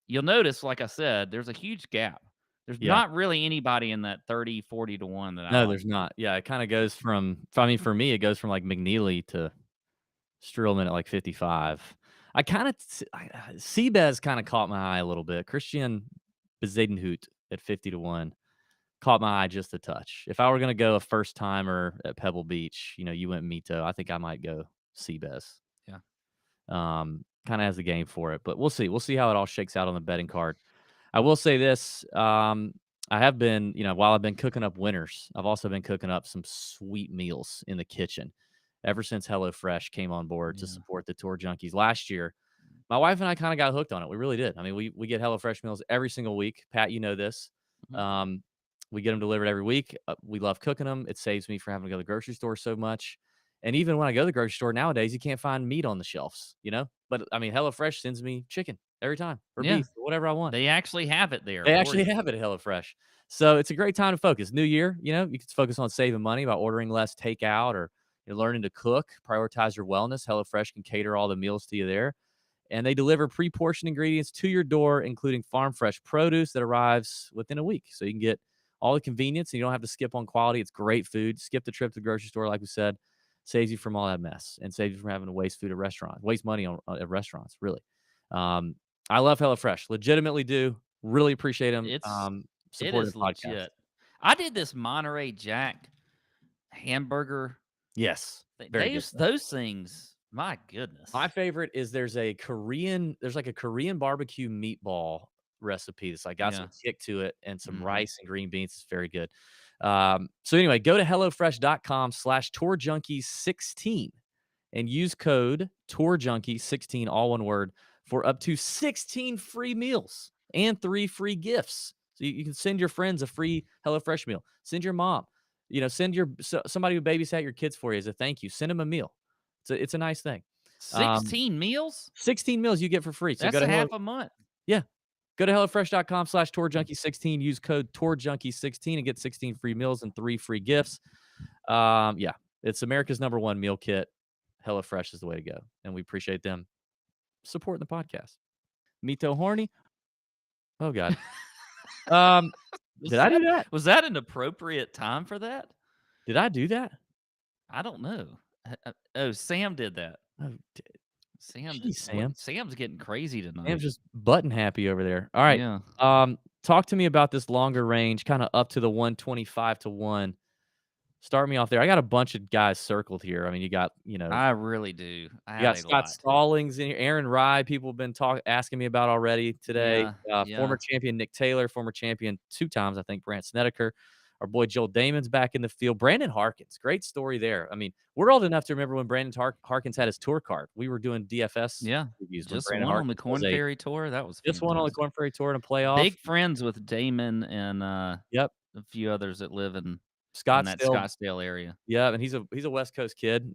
You'll notice, like I said, there's a huge gap. There's Yeah. not really anybody in that 30, 40-1 that I No, like. there's not. Yeah, it kind of goes from. I mean, for me, it goes from like McNeely to Streelman at like 55. I kind of Seabez kind of caught my eye a little bit. Christian Bezuidenhout at 50-1 caught my eye just a touch. If I were going to go a first timer at Pebble Beach, you went Mito. I think I might go Seabez. Yeah. Kind of has the game for it, but we'll see. We'll see how it all shakes out on the betting card. I will say this. I have been, while I've been cooking up winners, I've also been cooking up some sweet meals in the kitchen ever since HelloFresh came on board to support the Tour Junkies last year. My wife and I kind of got hooked on it. We really did. I mean, we get HelloFresh meals every single week. Pat, you know this. We get them delivered every week. We love cooking them. It saves me from having to go to the grocery store so much. And even when I go to the grocery store nowadays, you can't find meat on the shelves, But, I mean, HelloFresh sends me chicken every time or beef or whatever I want. They actually have it there. They actually have it at HelloFresh. So it's a great time to focus. New year, you can focus on saving money by ordering less takeout or learning to cook, prioritize your wellness. HelloFresh can cater all the meals to you there. And they deliver pre-portioned ingredients to your door, including farm fresh produce that arrives within a week. So you can get all the convenience and you don't have to skip on quality. It's great food. Skip the trip to the grocery store, like we said. Saves you from all that mess and saves you from having to waste food at restaurants, waste money at restaurants, really. I love HelloFresh. Legitimately do. Really appreciate them. It Supporting is the podcast. legit. I did this Monterey Jack hamburger. Yes. Very good. Those things, my goodness. My favorite is there's like a Korean barbecue meatball recipe that's like got some kick to it and some rice and green beans. It's very good. So anyway, go to HelloFresh.com/TourJunkies16 and use code TourJunkies16, all one word, for up to 16 free meals and 3 free gifts. So you can send your friends a free HelloFresh meal. Send your mom, send somebody who babysat your kids for you as a thank you. Send them a meal. It's a nice thing. 16 meals? 16 meals you get for free. So that's a half a month. Yeah. Go to HelloFresh.com/TourJunkies16. Use code TourJunkies16 and get 16 free meals and 3 free gifts. It's America's #1 meal kit. HelloFresh is the way to go. And we appreciate them supporting the podcast. Mito horny. Oh, God. Did I do that? Was that an appropriate time for that? Did I do that? I don't know. Oh, Sam did that. Oh, Sam's getting crazy tonight. Sam's just button happy over there. All right. Yeah. Talk to me about this longer range, kind of up to the 125-1. Start me off there. I got a bunch of guys circled here. I mean, you got, I really do. You got Scott Stallings in here. Aaron Rye, people have been asking me about already today. Former champion Nick Taylor, former champion 2 times, I think, Brandt Snedeker. Our boy Joel Damon's back in the field. Brandon Harkins, great story there. I mean, we're old enough to remember when Brandon Harkins had his tour card. We were doing DFS reviews. Just one on the Corn Ferry Tour. That was just one on the Corn Ferry Tour in a playoff. Big friends with Damon and a few others that live in that Scottsdale area. Yeah, and he's a West Coast kid.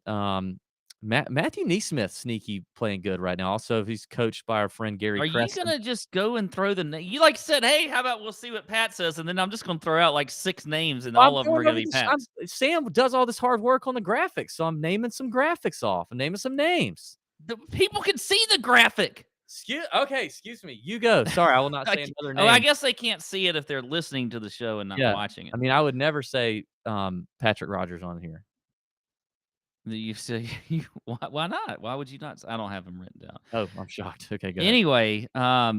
Matthew Neesmith, sneaky playing good right now. Also, he's coached by our friend Gary Creston. You going to just go and throw the name? You said, hey, how about we'll see what Pat says, and then I'm just going to throw out like 6 names, and all of them are going to be Pat's. Sam does all this hard work on the graphics, so I'm naming some graphics off. I'm naming some names. The people can see the graphic. Excuse me. You go. Sorry, I will not say another name. Oh, I guess they can't see it if they're listening to the show and not watching it. I mean, I would never say Patrick Rogers on here. You say why not? Why would you not? I don't have them written down. Oh, I'm shocked. Okay, go anyway, let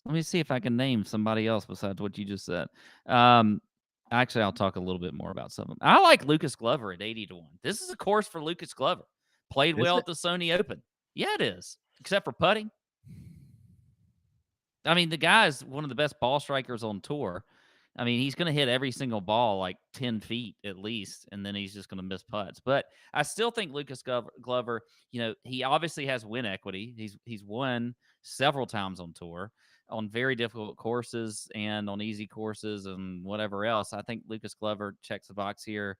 me see if I can name somebody else besides what you just said. Actually, I'll talk a little bit more about some of them. I like Lucas Glover at 80-1. This is a course for Lucas Glover. Played well at the Sony Open. Yeah, it is. Except for putting. I mean, the guy's one of the best ball strikers on tour. I mean, he's going to hit every single ball like 10 feet at least, and then he's just going to miss putts. But I still think Lucas Glover, he obviously has win equity. He's won several times on tour on very difficult courses and on easy courses and whatever else. I think Lucas Glover checks the box here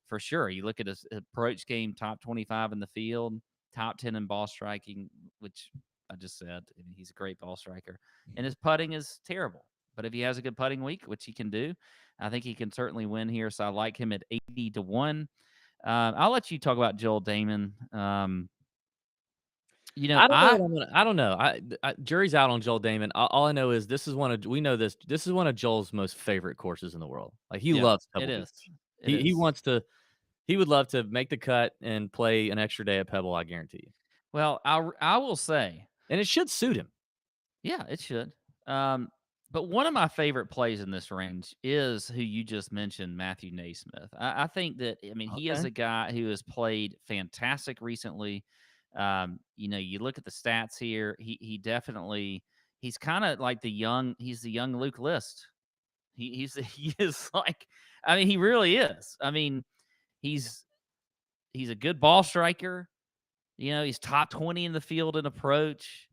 for sure. You look at his approach game, top 25 in the field, top 10 in ball striking, which I just said. I mean, he's a great ball striker. And his putting is terrible. But if he has a good putting week, which he can do, I think he can certainly win here. So I like him at 80 to 1. I'll let you talk about Joel Damon. I don't know. Jury's out on Joel Damon. All I know is this is one of Joel's most favorite courses in the world. Like he loves Pebble it Beach. is. It He is. wants to. He would love to make the cut and play an extra day at Pebble. I guarantee you. Well, I will say, And it should suit him. yeah, it should. But one of my favorite plays in this range is who you just mentioned, Matthew Naismith. I think that, I mean, he is Okay. a guy who has played fantastic recently. You look at the stats here. He definitely, he's kind of like he's the young Luke List. He is like, I mean, he really is. I mean, he's a good ball striker. He's top 20 in the field in approach.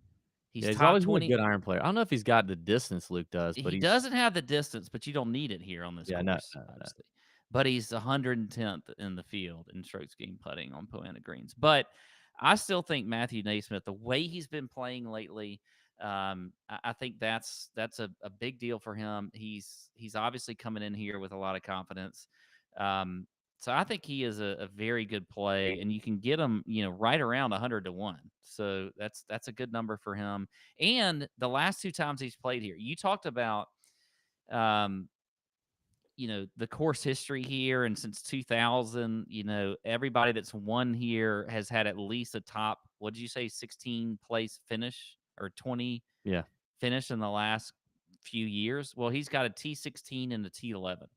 He's He's top always been a 20. good iron player. I don't know if he's got the distance Luke does, but He he's doesn't have the distance, but you don't need it here on this no, course, no. obviously. But he's 110th in the field in strokes gained putting on Poana greens. But I still think Matthew Naismith, the way he's been playing lately, I think that's a big deal for him. He's obviously coming in here with a lot of confidence. So I think he is a very good play, and you can get him, right around 100 to 1. So that's a good number for him. And the last 2 times he's played here, you talked about, the course history here, and since 2000, everybody that's won here has had at least a top, what did you say, 16 place finish or 20 yeah. finish in the last few years. Well, he's got a T16 and a T11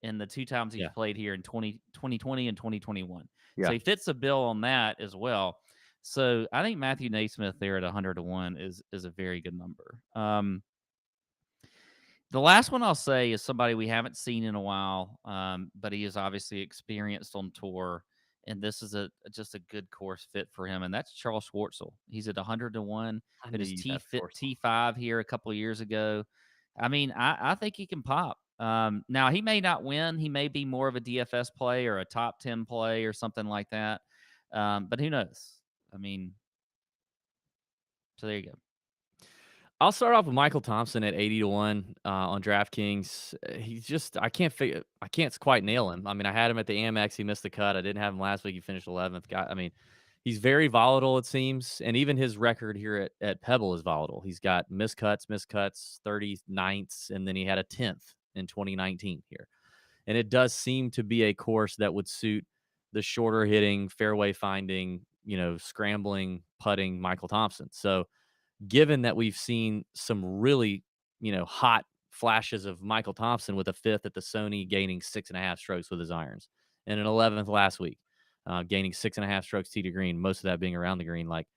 in the 2 times he's played here in 2020 and 2021. Yeah. So he fits the bill on that as well. So I think Matthew Naismith there at 100 to 1 is a very good number. The last one I'll say is somebody we haven't seen in a while, but he is obviously experienced on tour, and this is just a good course fit for him, and that's Charles Schwartzel. He's at 100 to 1. But his T5 here a couple of years ago. I mean, I think he can pop. Now, he may not win. He may be more of a DFS play or a top 10 play or something like that. But who knows? I mean, so there you go. I'll start off with Michael Thompson at 80 to 1 on DraftKings. He's just I can't quite nail him. I mean, I had him at the Amex. He missed the cut. I didn't have him last week. He finished 11th. I mean, he's very volatile, it seems. And even his record here at Pebble is volatile. He's got missed cuts, 39ths, and then he had a 10th in 2019 here. And it does seem to be a course that would suit the shorter hitting, fairway finding, scrambling, putting Michael Thompson. So given that we've seen some really, hot flashes of Michael Thompson with a 5th at the Sony, gaining 6.5 strokes with his irons, and an 11th last week, gaining 6.5 strokes tee to green, most of that being around the green, like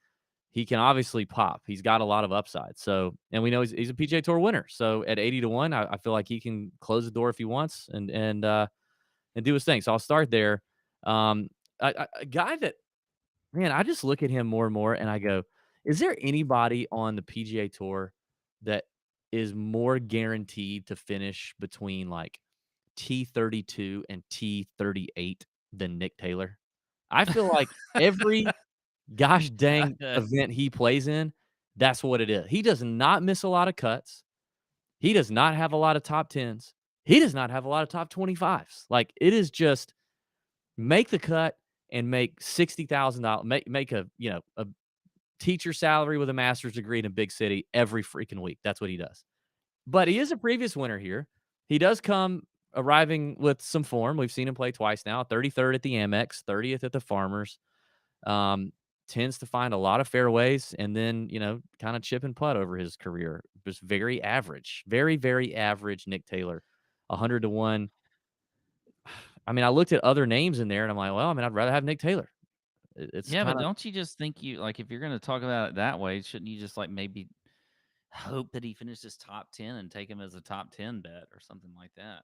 he can obviously pop. He's got a lot of upside. So, and we know he's a PGA Tour winner. So at 80 to 1, I feel like he can close the door if he wants and do his thing. So I'll start there. A guy that, man, I just look at him more and more and I go, is there anybody on the PGA Tour that is more guaranteed to finish between like T32 and T38 than Nick Taylor? I feel like every gosh dang event he plays in, that's what it is. He does not miss a lot of cuts. He does not have a lot of top 10s. He does not have a lot of top 25s. Like, it is just make the cut and make $60,000, make a teacher salary with a master's degree in a big city every freaking week. That's what he does. But he is a previous winner here. He does come arriving with some form. We've seen him play twice now, 33rd at the Amex, 30th at the Farmers. Tends to find a lot of fairways and then, kind of chip and putt over his career. Just very average, very, very average Nick Taylor, 100 to 1. I mean, I looked at other names in there and I'm like, well, I mean, I'd rather have Nick Taylor. But don't you just think if you're going to talk about it that way, shouldn't you just maybe hope that he finishes top 10 and take him as a top 10 bet or something like that?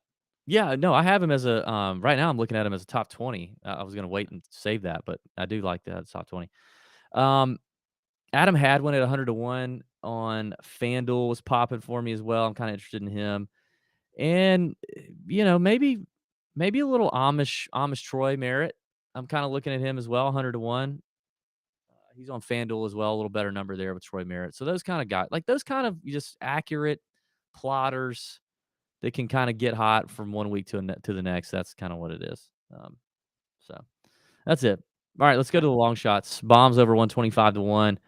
Yeah, no, I have him as a right now I'm looking at him as a top 20. I was going to wait and save that, but I do like that top 20. Adam Hadwin at 100 to 1 on FanDuel was popping for me as well. I'm kind of interested in him. And maybe maybe a little Amish Troy Merritt. I'm kind of looking at him as well, 100 to 1. He's on FanDuel as well, a little better number there with Troy Merritt. So those kind of guys, like those kind of just accurate plotters that can kind of get hot from one week to the next. That's kind of what it is. So that's it. All right, let's go to the long shots. Bombs over 125 to 1.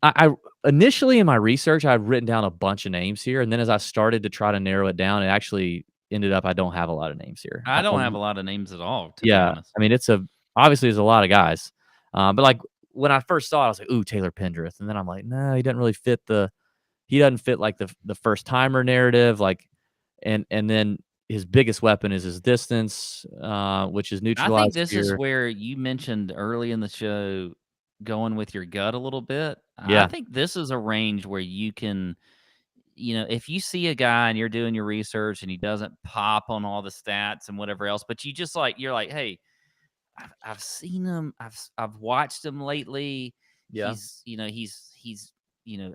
I initially in my research, I'd written down a bunch of names here, and then as I started to try to narrow it down, it actually ended up I don't have a lot of names here. I don't have a lot of names at all, to be Yeah, honest. I mean obviously there's a lot of guys, but like when I first saw it, I was like, "Ooh, Taylor Pendrith," and then I'm like, "No, he doesn't really fit he doesn't fit like the first timer narrative." Like, and then his biggest weapon is his distance, which is I think neutralized this here. is where you mentioned early in the show going with your gut a little bit. I Yeah, think this is a range where you can, if you see a guy and you're doing your research and he doesn't pop on all the stats and whatever else, but you just you're like, hey, I've seen him, I've watched him lately. yeah. He's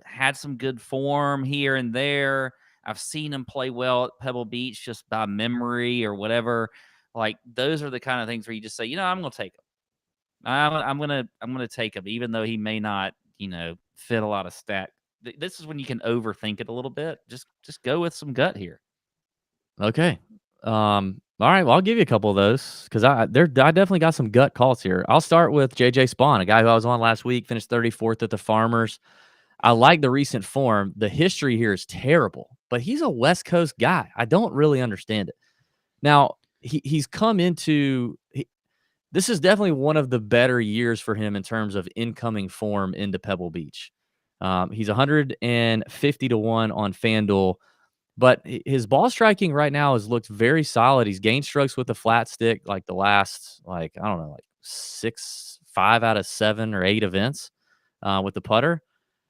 had some good form here and there. I've seen him play well at Pebble Beach just by memory or whatever. Like those are the kind of things where you just say, I'm going to take him. I'm gonna take him, even though he may not, fit a lot of stat. This is when you can overthink it a little bit. Just go with some gut here. Okay. All right. Well, I'll give you a couple of those because I definitely got some gut calls here. I'll start with JJ Spawn, a guy who I was on last week, finished 34th at the Farmers. I like the recent form. The history here is terrible, but he's a West Coast guy. I don't really understand it. Now, he's come into this is definitely one of the better years for him in terms of incoming form into Pebble Beach. He's 150 to 1 on FanDuel, but his ball striking right now has looked very solid. He's gained strokes with the flat stick like the last, I don't know, like 5 out of 7 or 8 events with the putter.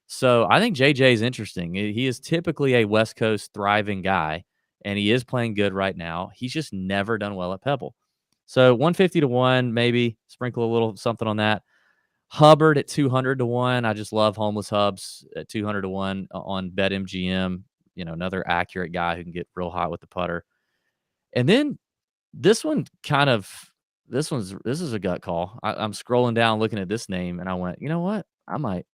So I think JJ is interesting. He is typically a West Coast thriving guy, and he is playing good right now. He's just never done well at Pebble. So 150 to 1, maybe sprinkle a little something on that. Hubbard at 200 to 1. I just love homeless Hubs at 200 to 1 on BetMGM. Another accurate guy who can get real hot with the putter. And then this is a gut call. I'm scrolling down looking at this name, and I went, you know what? I might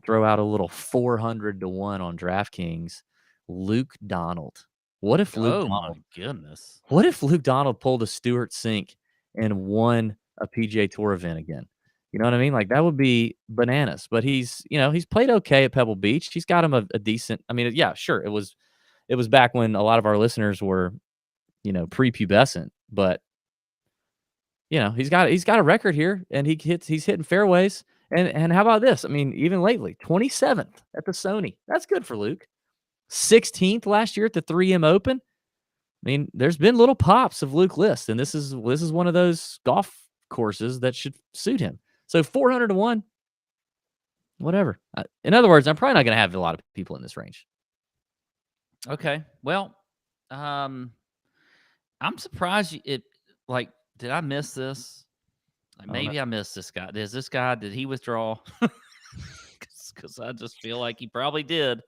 throw out a little 400 to 1 on DraftKings. Luke Donald. What if Luke Oh Donald? my goodness! What if Luke Donald pulled a Stewart Sink and won a PGA Tour event again? You know what I mean? Like that would be bananas. But he's played okay at Pebble Beach. He's got him a decent. I mean, yeah, sure. It was back when a lot of our listeners were, prepubescent. But he's got a record here, and he's hitting fairways. And how about this? I mean, even lately, 27th at the Sony. That's good for Luke. 16th last year at the 3M Open. I mean, there's been little pops of Luke List, and this is one of those golf courses that should suit him. So 400 to 1, whatever. In other words, I'm probably not going to have a lot of people in this range. Okay, well, I'm surprised did I miss this? Maybe I missed this guy. Did he withdraw? Because I just feel like he probably did.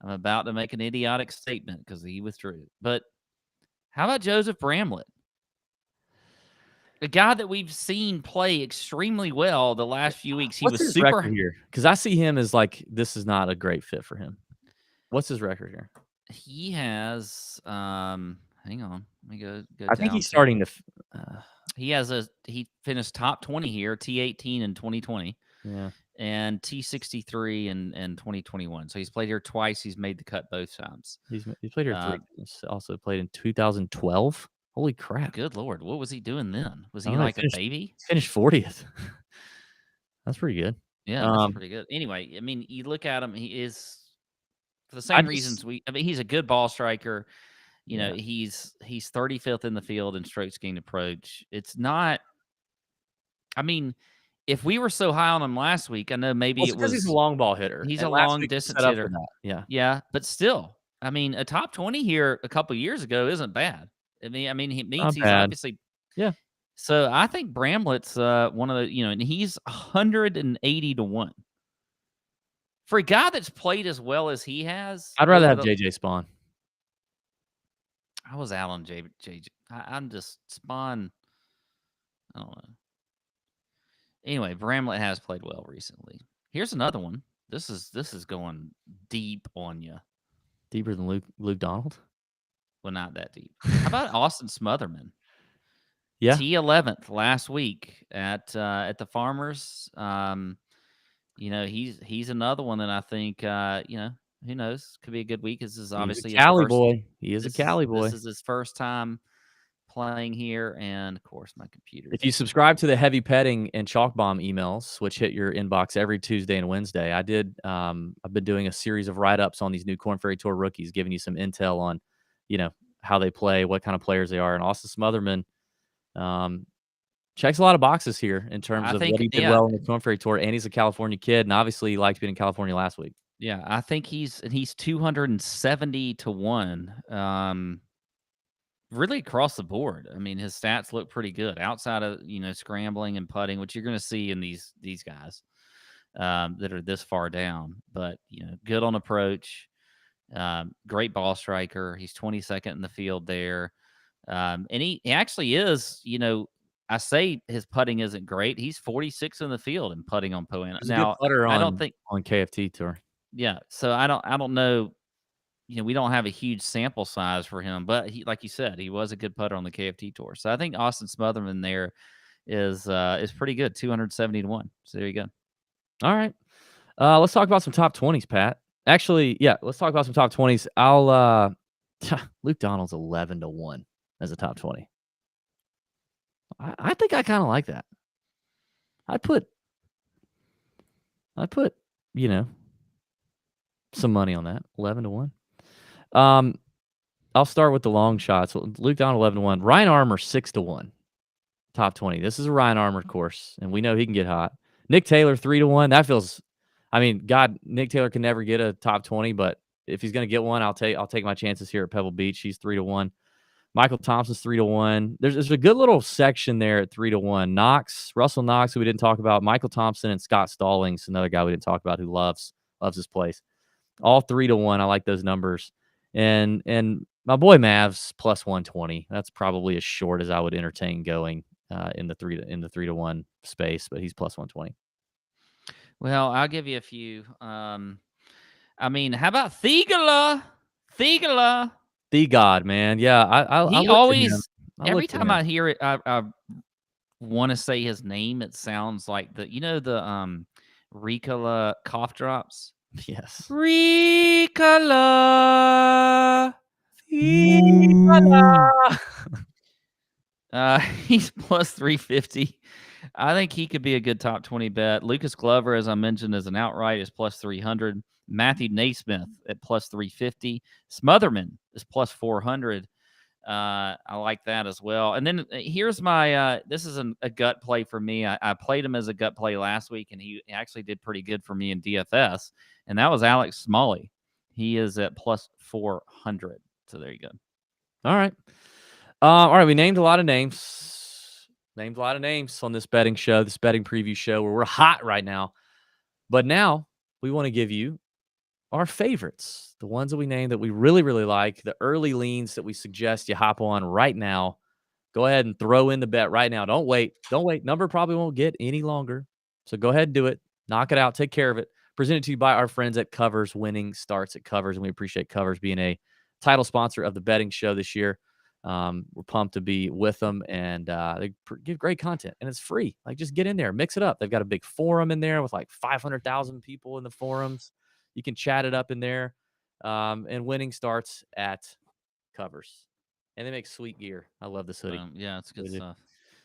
I'm about to make an idiotic statement because he withdrew. But how about Joseph Bramlett? A guy that we've seen play extremely well the last few weeks. He What's was his super record here? Because I see him as like this is not a great fit for him. What's his record here? He has hang on. Let me go I think he's starting to he finished top 20 here, T18 in 2020. Yeah. And T63 in 2021. So he's played here twice. He's made the cut both times. He's played here 3. He's also played in 2012. Holy crap. Good Lord. What was he doing then? Was he like a baby? Finished 40th. That's pretty good. Yeah, that's pretty good. Anyway, I mean, you look at him, he is for the same reasons he's a good ball striker. He's 35th in the field in strokes gained approach. It's not, I mean, if we were so high on him last week, I know maybe it was he's a long ball hitter. He's a long distance hitter. Yeah. Yeah, but still, I mean, a top 20 here a couple years ago isn't bad. I mean, it means he's obviously So I think Bramlett's one of the, and he's 180 to 1. For a guy that's played as well as he has, I'd rather have JJ Spawn. I was out on JJ. I'm just Spawn. I don't know. Anyway, Bramlett has played well recently. Here's another one. This is going deep on you. Deeper than Luke Donald? Well, not that deep. How about Austin Smotherman? Yeah. T11th last week at the Farmers. He's another one that I think who knows, could be a good week. This is obviously He's a Cali boy. He is a Cali boy. This is his first time playing here, and of course my computer. If you subscribe to the Heavy Petting and Chalk Bomb emails, which hit your inbox every Tuesday and Wednesday, I've been doing a series of write-ups on these new Korn Ferry Tour rookies, giving you some intel on, how they play, what kind of players they are. And Austin Smotherman checks a lot of boxes here in terms of what he did well in the Korn Ferry Tour, and he's a California kid, and obviously he liked being in California last week. Yeah, I think he's 270 to 1. Really across the board. I mean, his stats look pretty good outside of scrambling and putting, which you're going to see in these guys that are this far down. But good on approach, great ball striker. He's 22nd in the field there, and he actually is. I say his putting isn't great. He's 46 in the field and putting on Pro-Am. Now, I don't think on KFT Tour. Yeah, so I don't know. We don't have a huge sample size for him, but he, like you said, he was a good putter on the KFT Tour. So I think Austin Smotherman there is pretty good, 270 to 1. So there you go. All right. Let's talk about some top 20s, Pat. Actually, yeah, let's talk about some top 20s. Luke Donald's 11 to 1 as a top 20. I think I kind of like that. I'd put some money on that. 11 to 1. I'll start with the long shots. Luke Donald 11 to 1. Ryan Armour 6 to 1. Top 20. This is a Ryan Armour course, and we know he can get hot. Nick Taylor 3 to 1. That feels, God, Nick Taylor can never get a top 20, but if he's going to get one, I'll take my chances here at Pebble Beach. He's 3 to 1. Michael Thompson's 3 to 1. There's a good little section there at 3 to 1. Russell Knox, who we didn't talk about. Michael Thompson and Scott Stallings, another guy we didn't talk about who loves this place. All 3 to 1. I like those numbers. And my boy Mavs plus 120. That's probably as short as I would entertain going in the 3 to 1 space, but he's plus 120. Well, I'll give you a few. How about Thigala? The God, man. Yeah, I always every time I hear it, I want to say his name. It sounds like the Ricola cough drops. Yes. Ricola. He's plus 350. I think he could be a good top 20 bet. Lucas Glover, as I mentioned, as an outright is plus 300. Matthew Naismith at plus 350. Smotherman is plus 400. I like that as well. And then here's my this is a gut play for me. I played him as a gut play last week, and he actually did pretty good for me in DFS, and that was Alex Smalley. He is at plus 400. So there you go. All right. All right. We named a lot of names. On this betting show, this betting preview show, where we're hot right now. But now we want to give you our favorites, the ones that we named that we really, really like, the early leans that we suggest you hop on right now. Go ahead and throw in the bet right now. Don't wait. Number probably won't get any longer. So go ahead and do it. Knock it out. Take care of it. Presented to you by our friends at Covers. Winning starts at Covers, and we appreciate Covers being a title sponsor of the betting show this year. We're pumped to be with them, and they give great content, and it's free. Like, just get in there, mix it up. They've got a big forum in there with like 500,000 people in the forums. You can chat it up in there, and winning starts at Covers, and they make sweet gear. I love this hoodie. Yeah, it's good stuff.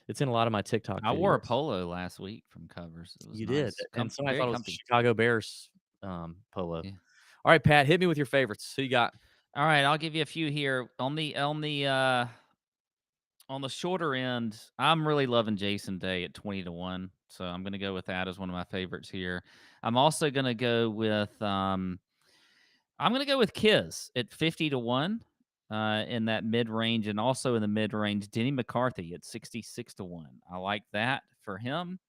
It's in a lot of my TikTok videos. I wore a polo last week from Covers. It was you nice. did, and somebody thought it was comfy. the Chicago Bears polo. Yeah. All right, Pat, hit me with your favorites. Who you got? All right, I'll give you a few here on the shorter end. I'm really loving Jason Day at 20 to 1, so I'm going to go with that as one of my favorites here. I'm also going to go with Kiz at 50 to 1 in that mid range, and also in the mid range, Denny McCarthy at 66 to 1. I like that for him.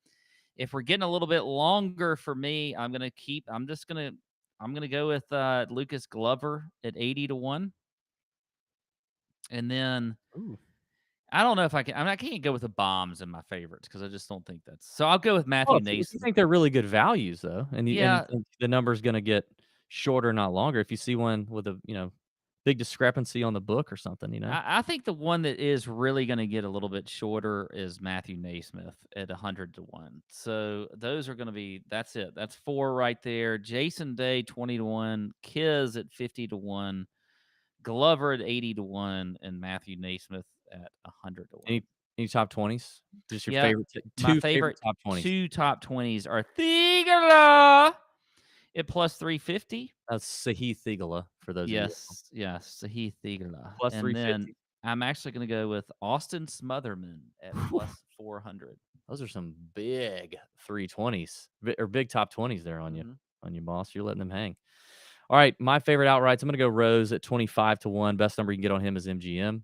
If we're getting a little bit longer for me, I'm going to go with Lucas Glover at 80 to 1. And then Ooh. I don't know if I can. I mean, I can't go with the bombs in my favorites because I just don't think that's. So I'll go with Well, Matthew if you Naismith. think they're really good values though, and you Yeah, think the number's gonna get shorter, not longer, if you see one with a, big discrepancy on the book or something, I think the one that is really going to get a little bit shorter is Matthew Naismith at 100-1. So those are going to be. That's it. That's 4 right there. Jason Day 20-1, Kiz at 50-1, Glover at 80-1, and Matthew Naismith at 100-1. Any top 20s? Just your Yeah, favorite my two favorite favorite top 20s. 2 top 20s are Thigala at plus 350. That's Sahith Theegala for those of you. Yes, Sahith Thigala. Plus And then 350. I'm actually going to go with Austin Smotherman at plus 400. Those are some big 320s or big top 20s there on Mhm. you, boss. You're letting them hang. All right, my favorite outrights. I'm going to go Rose at 25-1. Best number you can get on him is MGM.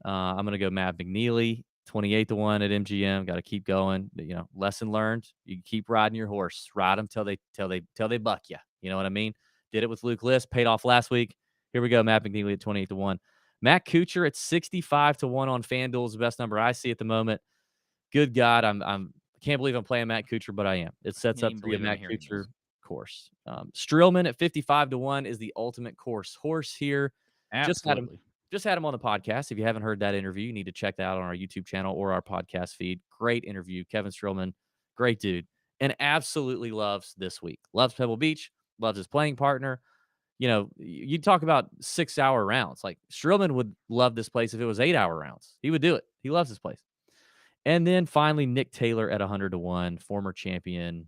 I'm going to go Matt McNeely 28-1 at MGM. Got to keep going. Lesson learned. You keep riding your horse. Ride them till they buck you. You know what I mean? Did it with Luke List. Paid off last week. Here we go. Matt McNeely at 28-1. Matt Kuchar at 65-1 on FanDuel is the best number I see at the moment. Good God, I can't believe I'm playing Matt Kuchar, but I am. It sets Can't up even to be a believe I'm Matt hearing Kuchar this. course. Streelman at 55-1 is the ultimate course horse here. Absolutely. Just had him on the podcast. If you haven't heard that interview, you need to check that out on our YouTube channel or our podcast feed. Great interview. Kevin Streelman, great dude, and absolutely loves this week. Loves Pebble Beach, loves his playing partner. You talk about 6-hour rounds. Like Streelman would love this place if it was 8-hour rounds. He would do it. He loves this place. And then finally, Nick Taylor at 100-1, former champion,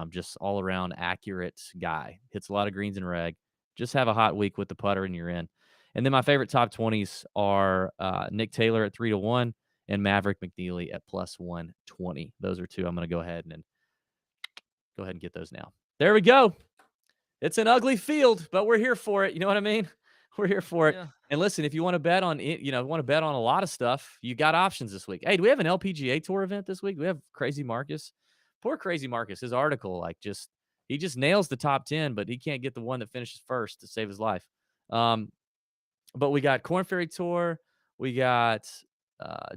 just all around accurate guy. Hits a lot of greens and reg. Just have a hot week with the putter and you're in. And then my favorite top 20s are Nick Taylor at 3-1 and Maverick McNeely at plus 120. Those are 2. I'm going to go ahead and get those now. There we go. It's an ugly field, but we're here for it. You know what I mean? We're here for it. Yeah. And listen, if you want to bet on it, want to bet on a lot of stuff, you got options this week. Hey, do we have an LPGA Tour event this week? Do we have Crazy Marcus? Poor Crazy Marcus. His article, he just nails the top 10, but he can't get the one that finishes first to save his life. But we got Korn Ferry Tour. We got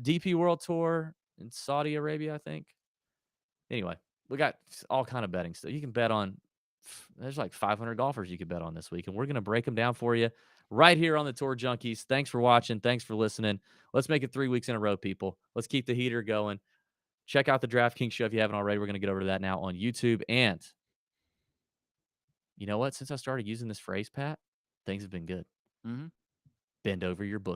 DP World Tour in Saudi Arabia, I think. Anyway, we got all kind of betting stuff. You can bet on. There's like 500 golfers you could bet on this week, and we're going to break them down for you right here on the Tour Junkies. Thanks for watching. Thanks for listening. Let's make it 3 weeks in a row, people. Let's keep the heater going. Check out the DraftKings show if you haven't already. We're going to get over to that now on YouTube. And you know what? Since I started using this phrase, Pat, things have been good. Mm-hmm. Bend over your book.